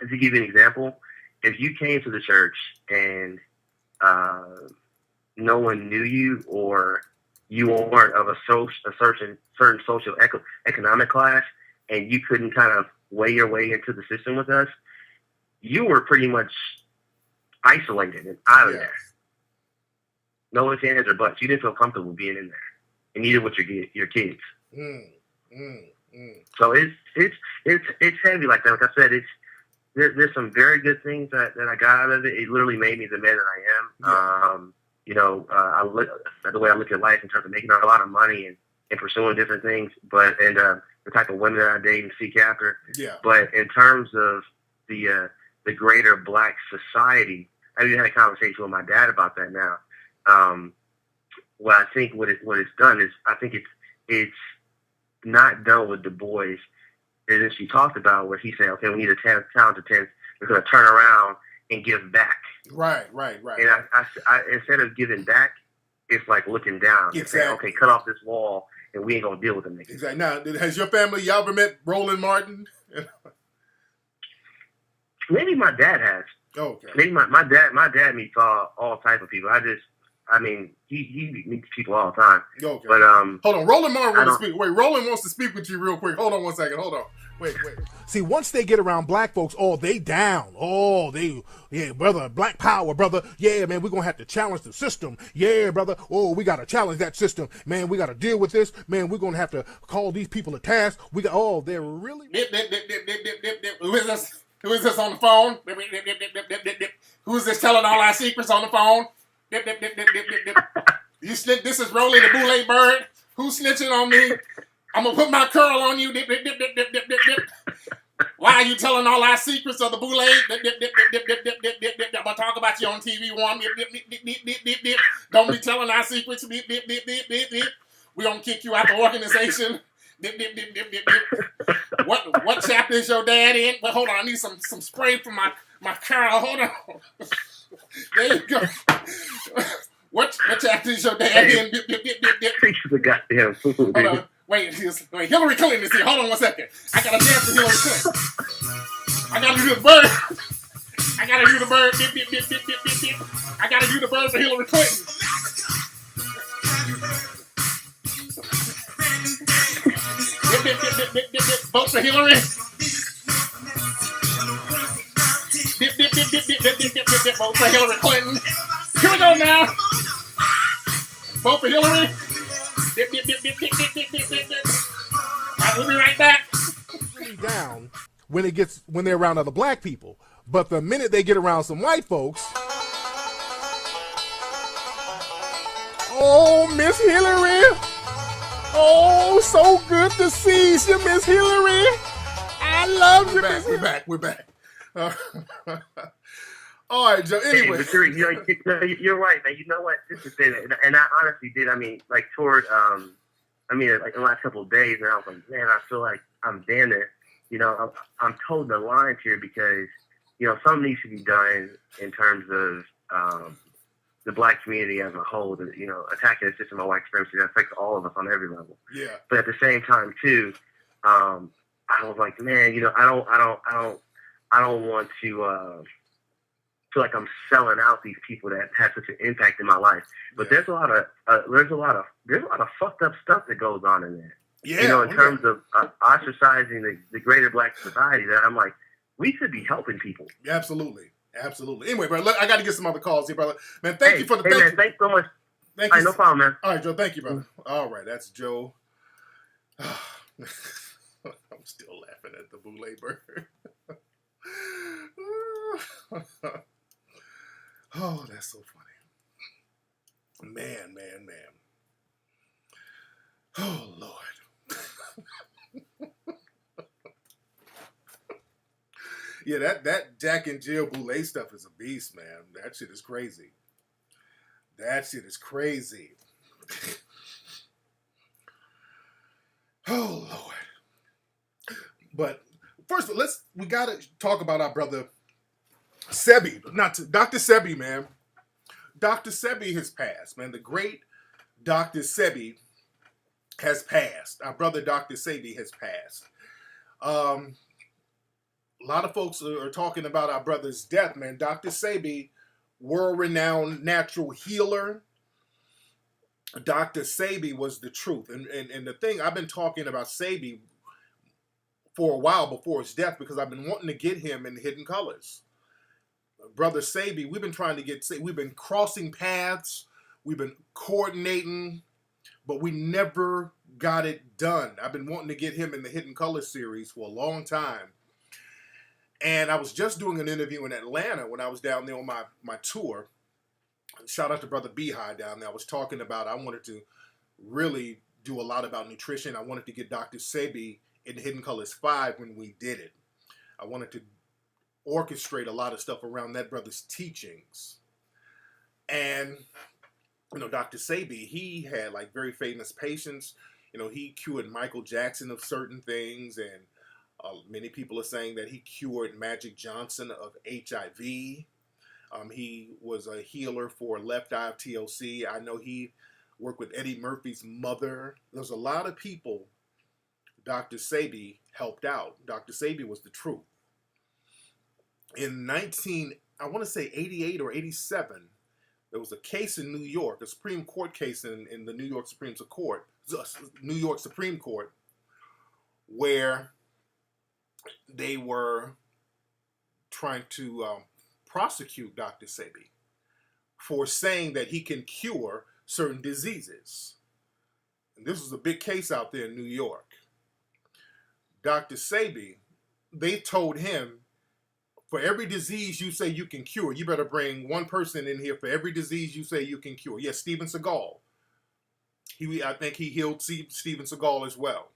to give you an example, if you came to the church and no one knew you, or you weren't of a certain social economic class, and you couldn't kind of weigh your way into the system with us, you were pretty much isolated and out of there. No ifs, ands, or buts. You didn't feel comfortable being in there, and neither with your kids. So it's heavy like that. Like I said, there's some very good things that I got out of it. It literally made me the man that I am. The way I look at life in terms of making a lot of money and pursuing different things, and the type of women that I date and seek after. Yeah. But in terms of the greater Black society, I even had a conversation with my dad about that now. Well, I think what it's done is, I think it's not done with Du Bois. And she talked about where he said, okay, we need a talented 10. We're going to turn around and give back. Right. And I instead of giving back, it's like looking down. Exactly. And saying, okay, cut off this wall, and we ain't going to deal with them. Exactly. Now, has your family, y'all ever met Roland Martin? Maybe my dad has. Okay. Maybe my dad meets all type of people. He meets people all the time. Okay. But hold on, Roland Martin wants to speak. Wait, Roland wants to speak with you real quick. Hold on one second. Hold on. Wait. See, once they get around Black folks, they down. Brother, Black power, brother. Yeah, man, we're gonna have to challenge the system. Yeah, brother. We gotta challenge that system, man. We gotta deal with this, man. We're gonna have to call these people to task. They're really. Who is this? Who is this on the phone? Who is this telling all our secrets on the phone? This is Rollie the Boule bird. Who's snitching on me? I'm gonna put my curl on you. Why are you telling all our secrets of the Boule? I'm gonna talk about you on TV one. Don't be telling our secrets. We gonna kick you out the organization. What chapter is your dad in? But hold on, I need some spray for my curl. Hold on. There you go. What chapter is your dad in? Preach the goddamn food. Hold on. Wait, Hillary Clinton is here. Hold on one second. I gotta dance for Hillary Clinton. I gotta do the bird. I gotta do the bird. I gotta do the bird for Hillary Clinton. Vote for Hillary. Vote for Hillary Clinton. Here we go now. Vote for Hillary. We'll be right back. Really down when they're around other Black people, but the minute they get around some white folks, Miss Hillary. So good to see you, Miss Hillary. I love you. We're back. All right, Joe. Anyway, you're right, man. You know what? This is it, and I honestly did. I mean, like toward, like in the last couple of days, and I was like, man, I feel like I'm damn it. I'm told the lines here because something needs to be done in terms of the Black community as a whole. Attacking the system of white supremacy that affects all of us on every level. Yeah. But at the same time, too, I was like, man, I don't want to feel like I'm selling out these people that have such an impact in my life. But there's a lot of fucked up stuff that goes on in there. Yeah. In terms of ostracizing the greater Black society, that I'm like, we should be helping people. Absolutely. Anyway, bro, I got to get some other calls here, brother. Man, thank you for the. Thanks so much. Thank you. No problem, man. All right, Joe. Thank you, brother. All right, that's Joe. I'm still laughing at the Boule bird. That's so funny. Man. Oh, Lord. Yeah, that Jack and Jill Boule stuff is a beast, man. That shit is crazy. That shit is crazy. Oh Lord. But first, we gotta talk about our brother Sebi. Not to, Dr. Sebi, man. Dr. Sebi has passed, man. The great Dr. Sebi has passed. Our brother Dr. Sebi has passed. A lot of folks are talking about our brother's death, man. Dr. Sebi, world-renowned natural healer. Dr. Sebi was the truth. And the thing, I've been talking about Sebi for a while before his death because I've been wanting to get him in Hidden Colors. Brother Sebi, we've been crossing paths, we've been coordinating, but we never got it done. I've been wanting to get him in the Hidden Colors series for a long time. And I was just doing an interview in Atlanta when I was down there on my tour. Shout out to Brother Behi down there. I was talking about, I wanted to really do a lot about nutrition. I wanted to get Dr. Sebi in Hidden Colors 5 when we did it. I wanted to orchestrate a lot of stuff around that brother's teachings. And, Dr. Sebi, he had like very famous patients. He cured Michael Jackson of certain things, and many people are saying that he cured Magic Johnson of HIV. He was a healer for left eye of TLC. I know he worked with Eddie Murphy's mother. There's a lot of people Dr. Sebi helped out. Dr. Sebi was the truth. In 88 or 87, there was a case in New York, a Supreme Court case in the New York Supreme Court, where they were trying to prosecute Dr. Sebi for saying that he can cure certain diseases. And this was a big case out there in New York. Dr. Sebi, they told him, for every disease you say you can cure, you better bring one person in here for every disease you say you can cure. Yes, Steven Seagal. I think he healed Steven Seagal as well.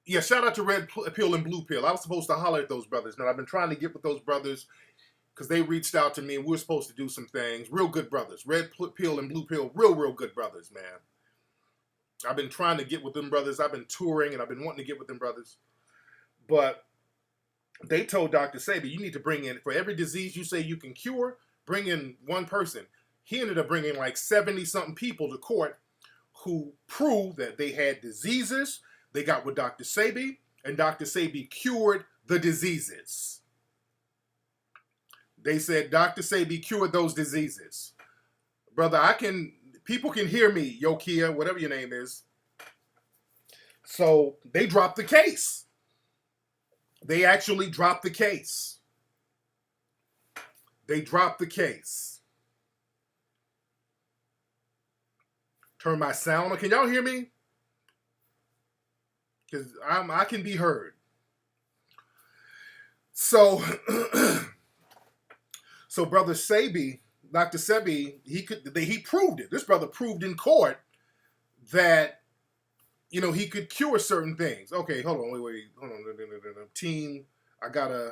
Yeah, shout out to Red Pill and Blue Pill. I was supposed to holler at those brothers. Now, I've been trying to get with those brothers because they reached out to me and we were supposed to do some things. Real good brothers. Red Pill and Blue Pill, real good brothers, man. I've been trying to get with them brothers. I've been touring and I've been wanting to get with them brothers. But they told Dr. Sebi, you need to bring in, for every disease you say you can cure, bring in one person. He ended up bringing like 70-something people to court who proved that they had diseases. They got with Dr. Sebi, and Dr. Sebi cured the diseases. They said Dr. Sebi cured those diseases. Brother, people can hear me, Yokia, whatever your name is. So they dropped the case. They actually dropped the case. They dropped the case. Turn my sound on. Can y'all hear me? Because I can be heard. So, Brother Sebi, Dr. Sebi, he proved it. This brother proved in court that, he could cure certain things. Okay, hold on, wait, hold on. Team, hold on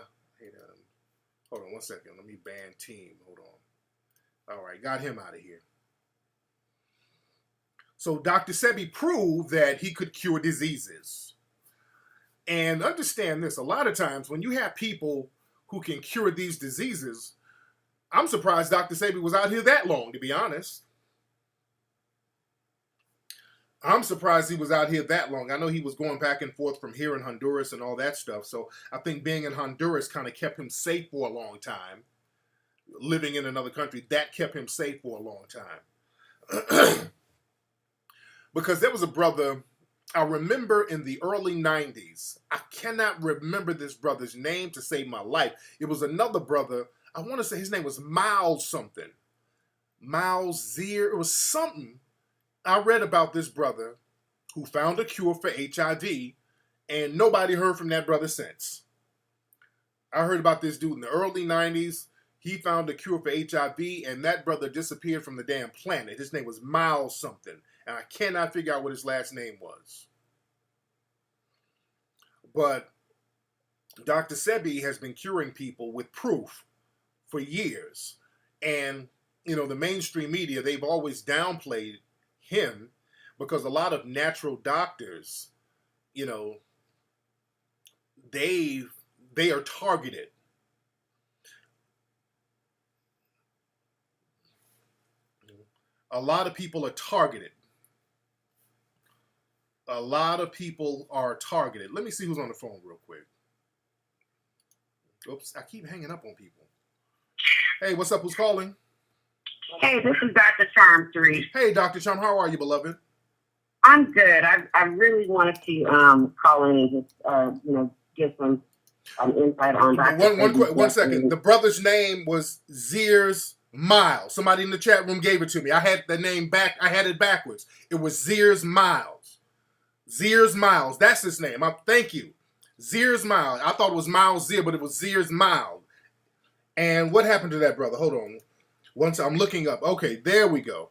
one second. Let me ban team. Hold on. All right, got him out of here. So Dr. Sebi proved that he could cure diseases. And understand this, a lot of times when you have people who can cure these diseases, I'm surprised Dr. Sebi was out here that long, to be honest. I'm surprised he was out here that long. I know he was going back and forth from here in Honduras and all that stuff. So I think being in Honduras kind of kept him safe for a long time. Living in another country, that kept him safe for a long time. Because there was a brother, I remember in the early 90s. I cannot remember this brother's name to save my life. It was another brother. I want to say his name was Miles something. Miles Zier. It was something. I read about this brother who found a cure for HIV, and nobody heard from that brother since. I heard about this dude in the early 90s. He found a cure for HIV, and that brother disappeared from the damn planet. His name was Miles something, and I cannot figure out what his last name was. But Dr. Sebi has been curing people with proof for years. And, the mainstream media, they've always downplayed him because a lot of natural doctors, they are targeted. A lot of people are targeted. A lot of people are targeted. Let me see who's on the phone real quick. Oops, I keep hanging up on people. Hey, what's up? Who's calling? Hey, this is Dr. Charm 3. Hey, Dr. Charm, how are you, beloved? I'm good. I really wanted to call in and just give some insight on Dr. One second. The brother's name was Zeers Miles. Somebody in the chat room gave it to me. I had the name back. I had it backwards. It was Zeers Miles. Zeers Miles. That's his name. Thank you. Zeers Miles. I thought it was Miles Zier, but it was Zeers Miles. And what happened to that brother? Hold on. Once I'm looking up. Okay, there we go.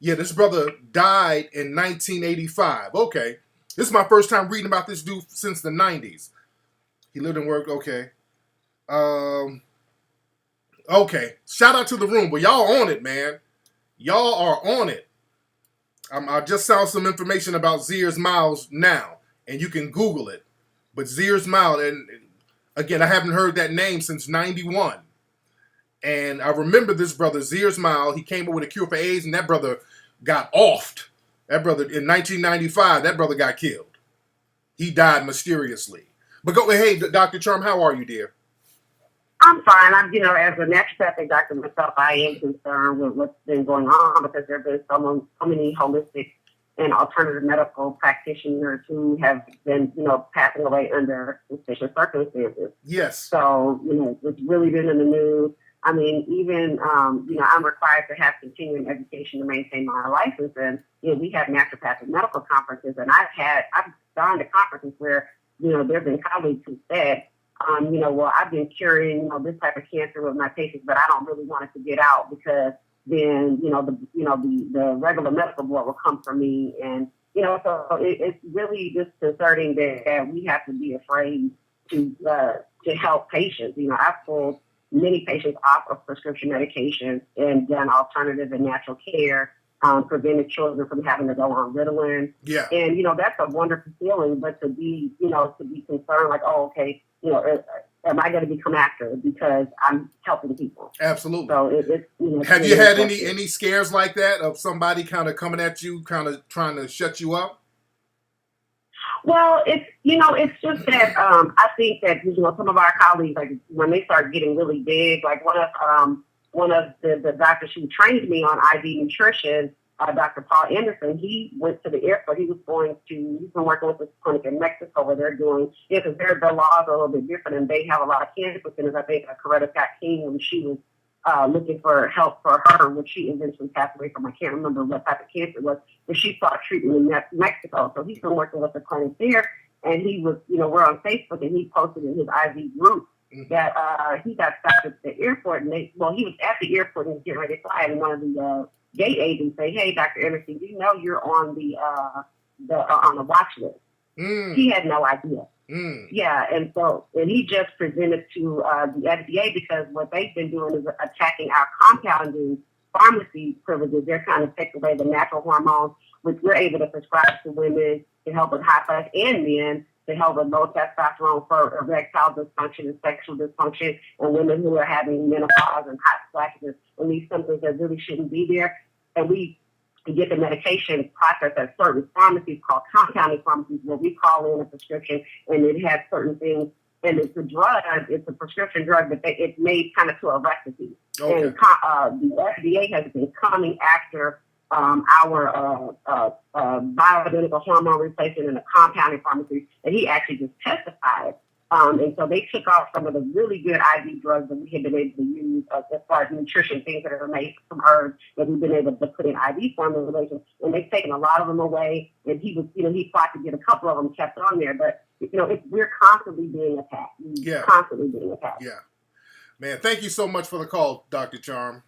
Yeah, this brother died in 1985. Okay. This is my first time reading about this dude since the 90s. He lived and worked. Okay. Okay. Shout out to the room. But y'all on it, man. Y'all are on it. I just saw some information about Zeers Miles now. And you can Google it. But Zeers Miles, and again, I haven't heard that name since 91. And I remember this brother, Zeers Miles. He came up with a cure for AIDS, and that brother got offed. That brother, in 1995, that brother got killed. He died mysteriously. But go ahead, hey, Dr. Charm, how are you, dear? I'm fine. I'm, as a naturopathic doctor myself, I am concerned with what's been going on because there have been so many holistic and alternative medical practitioners who have been, passing away under suspicious circumstances. Yes. So, it's really been in the news. I mean, even, I'm required to have continuing education to maintain my license. And, we have naturopathic medical conferences. And I've gone to conferences where, there have been colleagues who said, well, I've been curing, this type of cancer with my patients, but I don't really want it to get out because then, the regular medical board will come for me. And, so it's really disconcerting that we have to be afraid to help patients. I've pulled many patients off of prescription medication and done alternative and natural care, prevented children from having to go on Ritalin. Yeah. And, that's a wonderful feeling, but to be concerned like, oh, okay, am I going to become active because I'm helping people? Absolutely. So have you had any scares like that of somebody kind of coming at you, kind of trying to shut you up? Well, it's just that I think that some of our colleagues, like when they start getting really big, like one of the doctors who trained me on IV nutrition, Dr. Paul Anderson, he went to the airport. He's been working with this clinic in Mexico where they're doing, because their laws are a little bit different and they have a lot of cancer centers. I think Coretta Scott King, when she was looking for help for her, which she eventually passed away from, I can't remember what type of cancer it was, but she sought treatment in Mexico. So he's been working with the clinic there, and he was, we're on Facebook, and he posted in his IV group that he got stopped at the airport, and he was at the airport and was getting ready to fly, and one of the gate agents say, "Hey, Dr. Anderson, you're on the watch list." He had no idea. Yeah, and he just presented to the FDA because what they've been doing is attacking our compounding pharmacy privileges. They're trying to take away the natural hormones, which we're able to prescribe to women to help with high flash and men to help with low testosterone for erectile dysfunction and sexual dysfunction, and women who are having menopause and hot flashes and these symptoms that really shouldn't be there. And we get the medication processed at certain pharmacies called compounding pharmacies, where we call in a prescription and it has certain things. And it's a drug, it's a prescription drug, but it's made kind of to a recipe. Okay. And the FDA has been coming after our bioidentical hormone replacement in the compounding pharmacy, and he actually just testified. And so they took off some of the really good IV drugs that we had been able to use as far as nutrition, things that are made from herbs that we've been able to put in IV formulations, and they've taken a lot of them away. And he fought to get a couple of them kept on there, but we're constantly being attacked. Yeah. Constantly being attacked. Yeah. Man, thank you so much for the call, Dr. Charm.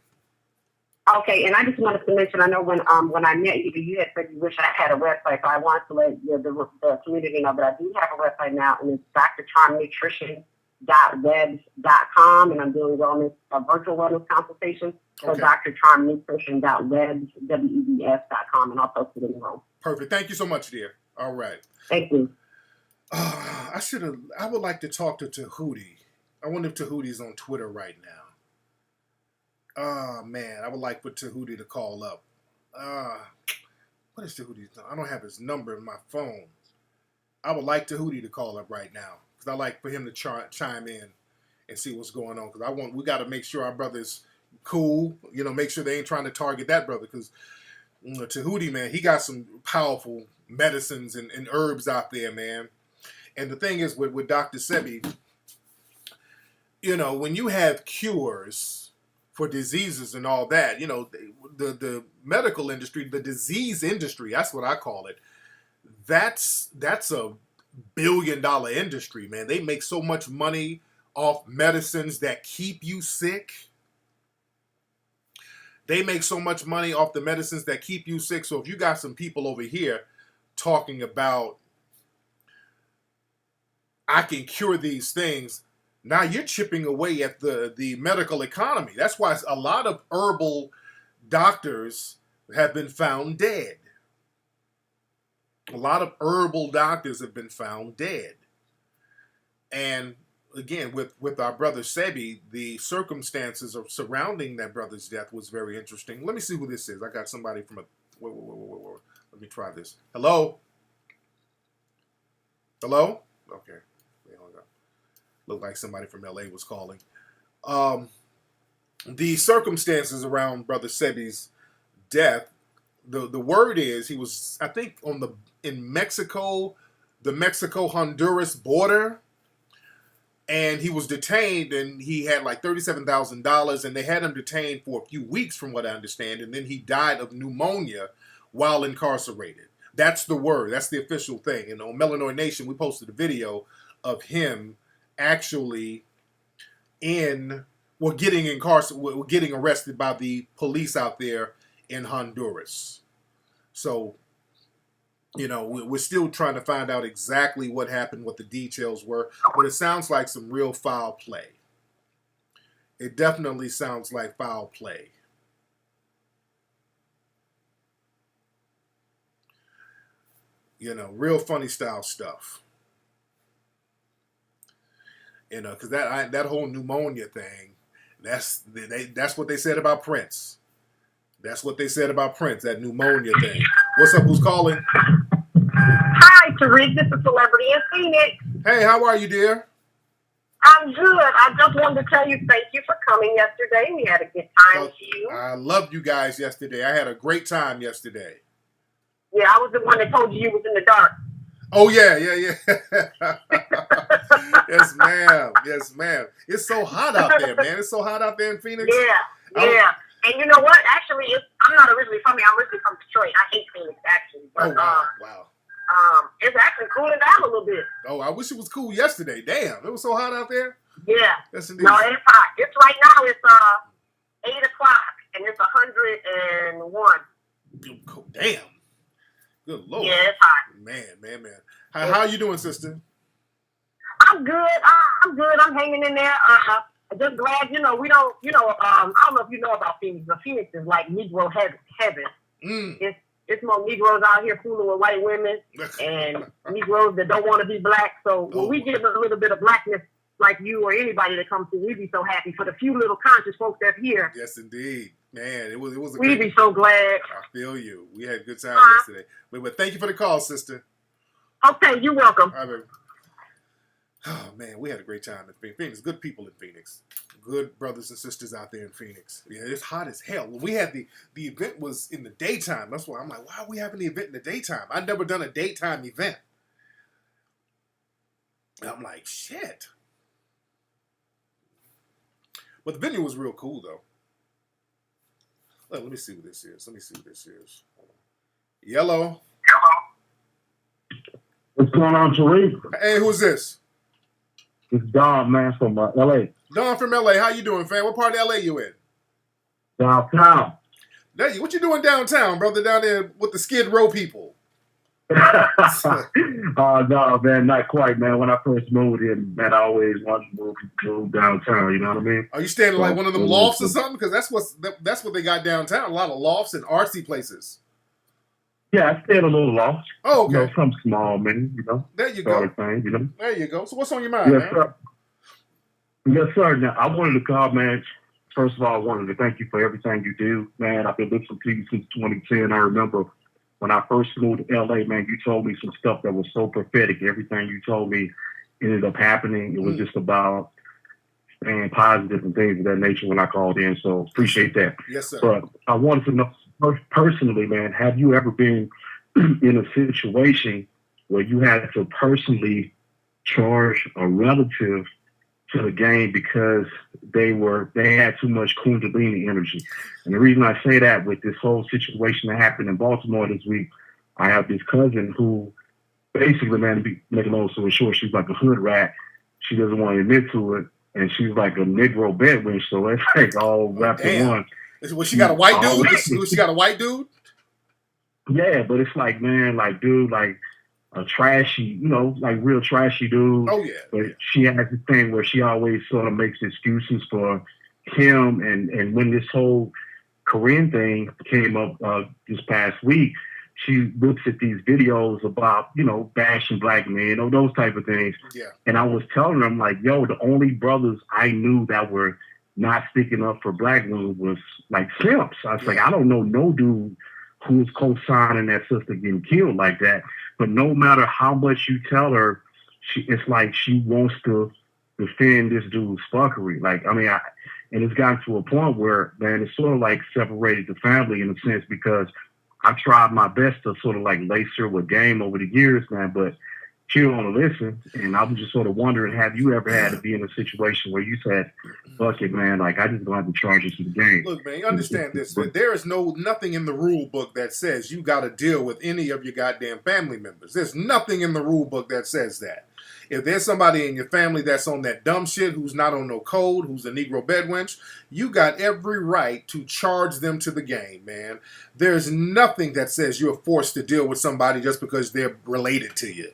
Okay, and I just wanted to mention, I know when I met you, you had said you wish I had a website, so I wanted to let the community know that I do have a website now, and it's drcharmnutrition.webs.com, and I'm doing virtual wellness consultations. So Okay. drcharmnutrition.webs.com, and I'll post it in the room. Perfect. Thank you so much, dear. All right. Thank you. I would like to talk to Tahuti. I wonder if Tahuti's on Twitter right now. Oh, man. I would like for Tahuti to call up. What is Tahuti's number? I don't have his number in my phone. I would like Tahuti to call up right now. Because I like for him to chime in and see what's going on. Because we got to make sure our brother's cool. You know, make sure they ain't trying to target that brother. Because Tahuti, man, he got some powerful medicines and herbs out there, man. And the thing is with Dr. Sebi, you know, when you have cures for diseases and all that, you know, the medical industry, the disease industry, that's what I call it. That's a billion-dollar industry, man. They make so much money off medicines that keep you sick. They make so much money off the medicines that keep you sick. So if you got some people over here talking about, I can cure these things, now you're chipping away at the medical economy. That's why a lot of herbal doctors have been found dead. A lot of herbal doctors have been found dead. And again, with our brother Sebi, the circumstances of surrounding that brother's death was very interesting. Let me see who this is. I got somebody from wait. Let me try this. Hello? Hello? Okay. Looked like somebody from LA was calling. The circumstances around Brother Sebi's death, the word is he was, I think, in Mexico, the Mexico-Honduras border, and he was detained, and he had like $37,000, and they had him detained for a few weeks, from what I understand, and then he died of pneumonia while incarcerated. That's the word. That's the official thing. And on Melanoid Nation, we posted a video of him actually getting arrested by the police out there in Honduras. So, you know, we're still trying to find out exactly what happened, what the details were, but it sounds like some real foul play. It definitely sounds like foul play. You know, real funny style stuff. You know, because that whole pneumonia thing, that's what they said about Prince. That's what they said about Prince, that pneumonia thing. What's up? Who's calling? Hi, Tariq. This is Celebrity in Phoenix. Hey, how are you, dear? I'm good. I just wanted to tell you thank you for coming yesterday. We had a good time with you. I loved you guys yesterday. I had a great time yesterday. Yeah, I was the one that told you was in the dark. Oh, yeah. Yes, ma'am. Yes, ma'am. It's so hot out there, man. It's so hot out there in Phoenix. Yeah. And you know what? Actually, I'm not originally from here. I'm originally from Detroit. I hate Phoenix, actually. But, wow. It's actually cooling down a little bit. Oh, I wish it was cool yesterday. Damn, it was so hot out there. Yeah. Yes, indeed. No, it's hot. It's right now. It's 8 o'clock, and it's 101. Damn. Good Lord. Yeah, it's hot. Man. How are you doing, sister? I'm good. I'm hanging in there. Just glad, we don't, I don't know if you know about Phoenix, but Phoenix is like Negro heaven. It's more Negroes out here fooling with white women and Negroes that don't want to be black. So when we get a little bit of blackness, like you or anybody that comes through, we'd be so happy. For the few little conscious folks that's here. Yes, indeed. Man, it was we'd be so glad. I feel you. We had a good time yesterday. But thank you for the call, sister. Okay, you're welcome. All right, baby. Oh, man, we had a great time in Phoenix. Good people in Phoenix. Good brothers and sisters out there in Phoenix. Yeah, it's hot as hell. When we had the event was in the daytime. That's why I'm like, why are we having the event in the daytime? I've never done a daytime event. And I'm like, shit. But the venue was real cool, though. Let me see what this is. Yellow. What's going on, Tariq? Hey, who's this? It's Don, man, from L.A. Don from L.A. How you doing, fam? What part of L.A. you in? Downtown. What you doing downtown, brother? Down there with the Skid Row people? No, man, not quite, man. When I first moved here, man, I always wanted to move downtown. You know what I mean? Are you staying in like one of them it lofts or was- something? Because that's what they got downtown. A lot of lofts and artsy places. Yeah, I stayed in a little loft. Oh, okay. You know, some small, man. You know, There you sort go. of thing. You know. There you go. So what's on your mind, Yes, man? sir. Yes, sir. Now, I wanted to call, man. First of all, I wanted to thank you for everything you do, man. I've been listening to you since 2010. I remember when I first moved to LA, man, you told me some stuff that was so prophetic. Everything you told me ended up happening. It was just about staying positive and things of that nature when I called in. So appreciate that. Yes, sir. But I wanted to know personally, man, have you ever been in a situation where you had to personally charge a relative to the game because they had too much Kundalini energy? And the reason I say that, with this whole situation that happened in Baltimore this week, I have this cousin who basically, man, to make a long story short, she's like a hood rat. She doesn't want to admit to it, and she's like a Negro bedwench, so it's like all wrapped in one. Was she got a white dude? Was she got a white dude? Yeah, but it's like, man, like, dude, like a trashy, you know, like real trashy dude. Oh, yeah. But she has this thing where she always sort of makes excuses for him. And when this whole Korean thing came up this past week, she looks at these videos about, you know, bashing black men or those type of things. Yeah. And I was telling them, like, yo, the only brothers I knew that were not sticking up for black women was like simps. I was like, I don't know no dude who's co-signing that sister getting killed like that. But no matter how much you tell her, it's like she wants to defend this dude's fuckery. Like, I mean, and it's gotten to a point where, man, it's sort of like separated the family in a sense, because I've tried my best to sort of like lace her with game over the years, man, but she don't want to listen. And I'm just sort of wondering, have you ever had to be in a situation where you said, fuck it, man, like I just don't have to charge you to the game? Look, man, you understand this. There is nothing in the rule book that says you got to deal with any of your goddamn family members. There's nothing in the rule book that says that. If there's somebody in your family that's on that dumb shit, who's not on no code, who's a Negro bedwench, you got every right to charge them to the game, man. There's nothing that says you're forced to deal with somebody just because they're related to you.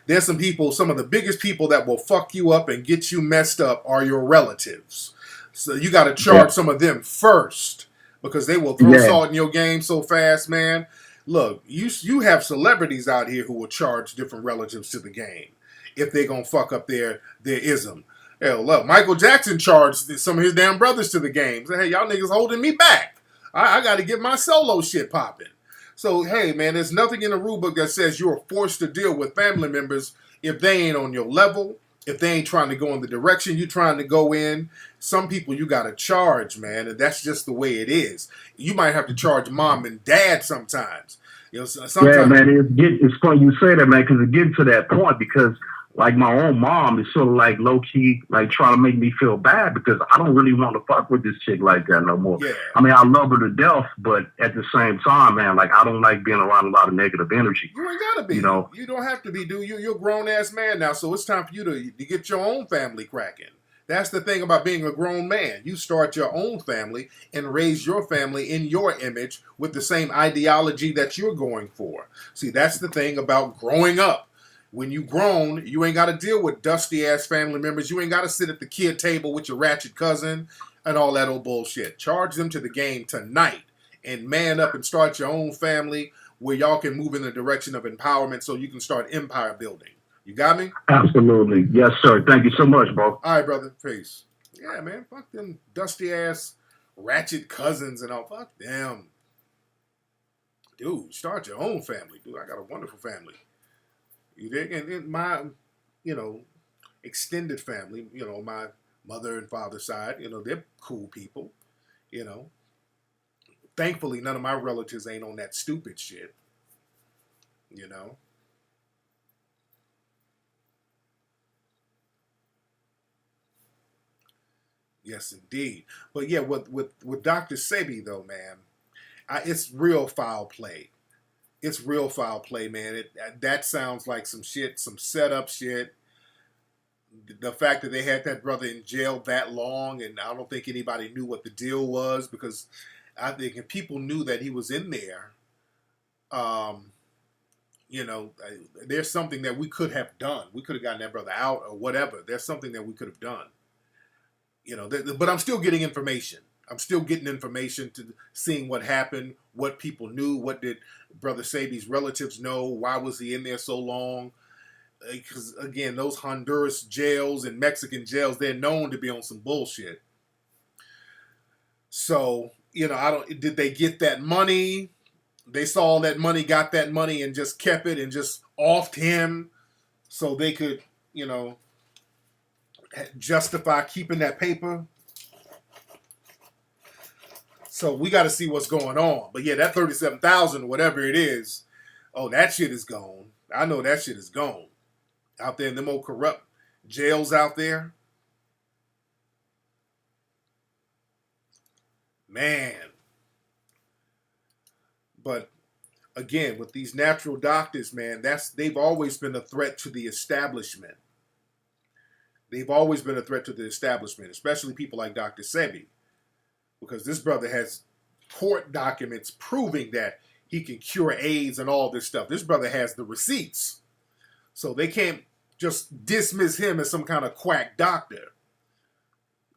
There's some people, some of the biggest people that will fuck you up and get you messed up are your relatives. So you got to charge some of them first, because they will throw salt in your game so fast, man. Look, you have celebrities out here who will charge different relatives to the game if they're going to fuck up their ism. Hell, look, Michael Jackson charged some of his damn brothers to the game. Say, hey, y'all niggas holding me back. I got to get my solo shit popping. So, hey, man, there's nothing in the rule book that says you're forced to deal with family members if they ain't on your level, if they ain't trying to go in the direction you're trying to go in. Some people you got to charge, man, and that's just the way it is. You might have to charge mom and dad sometimes. You know, sometimes. Yeah, man, it's funny you say that, man, because it gets to that point, because like my own mom is sort of like low key, like trying to make me feel bad because I don't really want to fuck with this chick like that no more. Yeah. I mean, I love her to death, but at the same time, man, like I don't like being around a lot of negative energy. You ain't gotta be. You know, you don't have to be, dude. You're a grown ass man now, so it's time for you to get your own family cracking. That's the thing about being a grown man. You start your own family and raise your family in your image with the same ideology that you're going for. See, that's the thing about growing up. When you grown, you ain't got to deal with dusty-ass family members. You ain't got to sit at the kid table with your ratchet cousin and all that old bullshit. Charge them to the game tonight and man up and start your own family where y'all can move in the direction of empowerment so you can start empire building. You got me? Absolutely. Yes, sir. Thank you so much, bro. All right, brother. Peace. Yeah, man. Fuck them dusty-ass ratchet cousins and all. Fuck them. Dude, start your own family. Dude, I got a wonderful family. You dig? And my, extended family, my mother and father side, they're cool people, Thankfully, none of my relatives ain't on that stupid shit, Yes, indeed. But yeah, with Dr. Sebi, though, man, it's real foul play. It's real foul play, man. That sounds like some shit, some setup shit. The fact that they had that brother in jail that long, and I don't think anybody knew what the deal was, because I think if people knew that he was in there, you know, there's something that we could have done. We could have gotten that brother out or whatever. There's something that we could have done. You know, but I'm still getting information. I'm still getting information to seeing what happened, what people knew, what did Brother Sebi's relatives know, why was he in there so long? Because again, those Honduras jails and Mexican jails, they're known to be on some bullshit. So, you know, did they get that money? They saw that money, got that money, and just kept it and just offed him so they could, you know, justify keeping that paper. So we got to see what's going on. But yeah, that 37,000, whatever it is, oh, that shit is gone. I know that shit is gone. Out there in them old corrupt jails out there. Man. But again, with these natural doctors, man, they've always been a threat to the establishment. They've always been a threat to the establishment, especially people like Dr. Sebi. Because this brother has court documents proving that he can cure AIDS and all this stuff. This brother has the receipts. So they can't just dismiss him as some kind of quack doctor.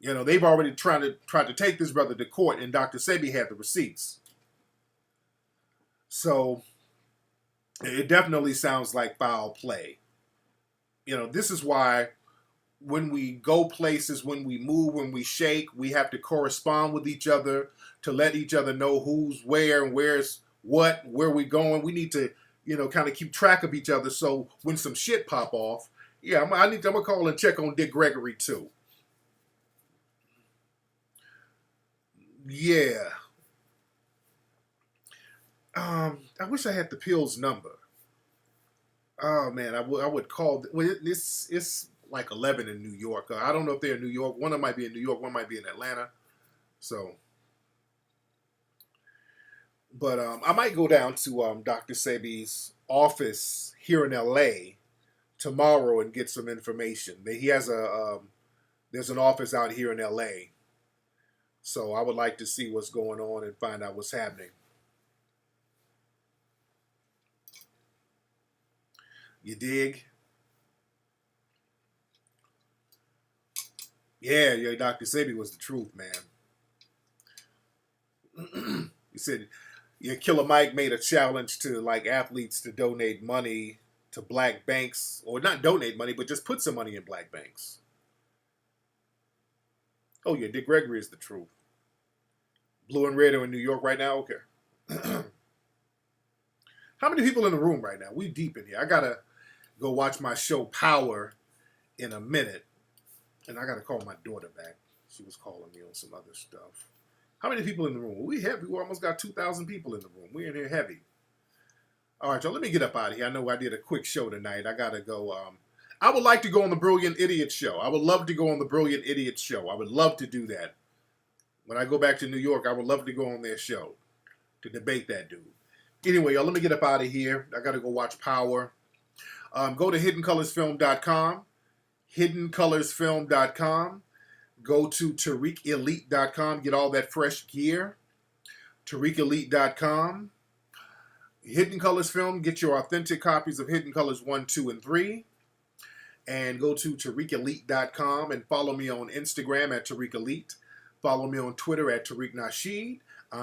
You know, they've already tried to take this brother to court, and Dr. Sebi had the receipts. So it definitely sounds like foul play. You know, this is why when we go places, when we move, when we shake, we have to correspond with each other to let each other know who's where and where's what, where we going. We need to, you know, kind of keep track of each other. So when some shit pop off, yeah, I'm gonna call and check on Dick Gregory too. Yeah. I wish I had the Pills number. Oh man, I would call. Well, it's like 11 in New York. I don't know if they're in New York. One of them might be in New York. One might be in Atlanta. So, but I might go down to Dr. Sebi's office here in LA tomorrow and get some information. He has there's an office out here in LA. So I would like to see what's going on and find out what's happening. You dig? Yeah, Dr. Sebi was the truth, man. He said, yeah, Killer Mike made a challenge to like athletes to donate money to black banks, or not donate money, but just put some money in black banks. Oh yeah, Dick Gregory is the truth. Blue and red are in New York right now? Okay. How many people in the room right now? We deep in here. I gotta go watch my show Power in a minute. And I gotta call my daughter back. She was calling me on some other stuff. How many people in the room? We heavy. We almost got 2,000 people in the room. We're in here heavy. All right, y'all, let me get up out of here. I know I did a quick show tonight. I gotta go. I would like to go on the Brilliant Idiot Show. I would love to go on the Brilliant Idiot Show. I would love to do that. When I go back to New York, I would love to go on their show to debate that dude. Anyway, y'all, let me get up out of here. I gotta go watch Power. Go to hiddencolorsfilm.com. hiddencolorsfilm.com. Go to TariqElite.com. Get all that fresh gear. TariqElite.com. Hidden Colors Film. Get your authentic copies of Hidden Colors 1, 2, and 3. And go to TariqElite.com and follow me on Instagram at TariqElite. Follow me on Twitter at Tariq Nasheed.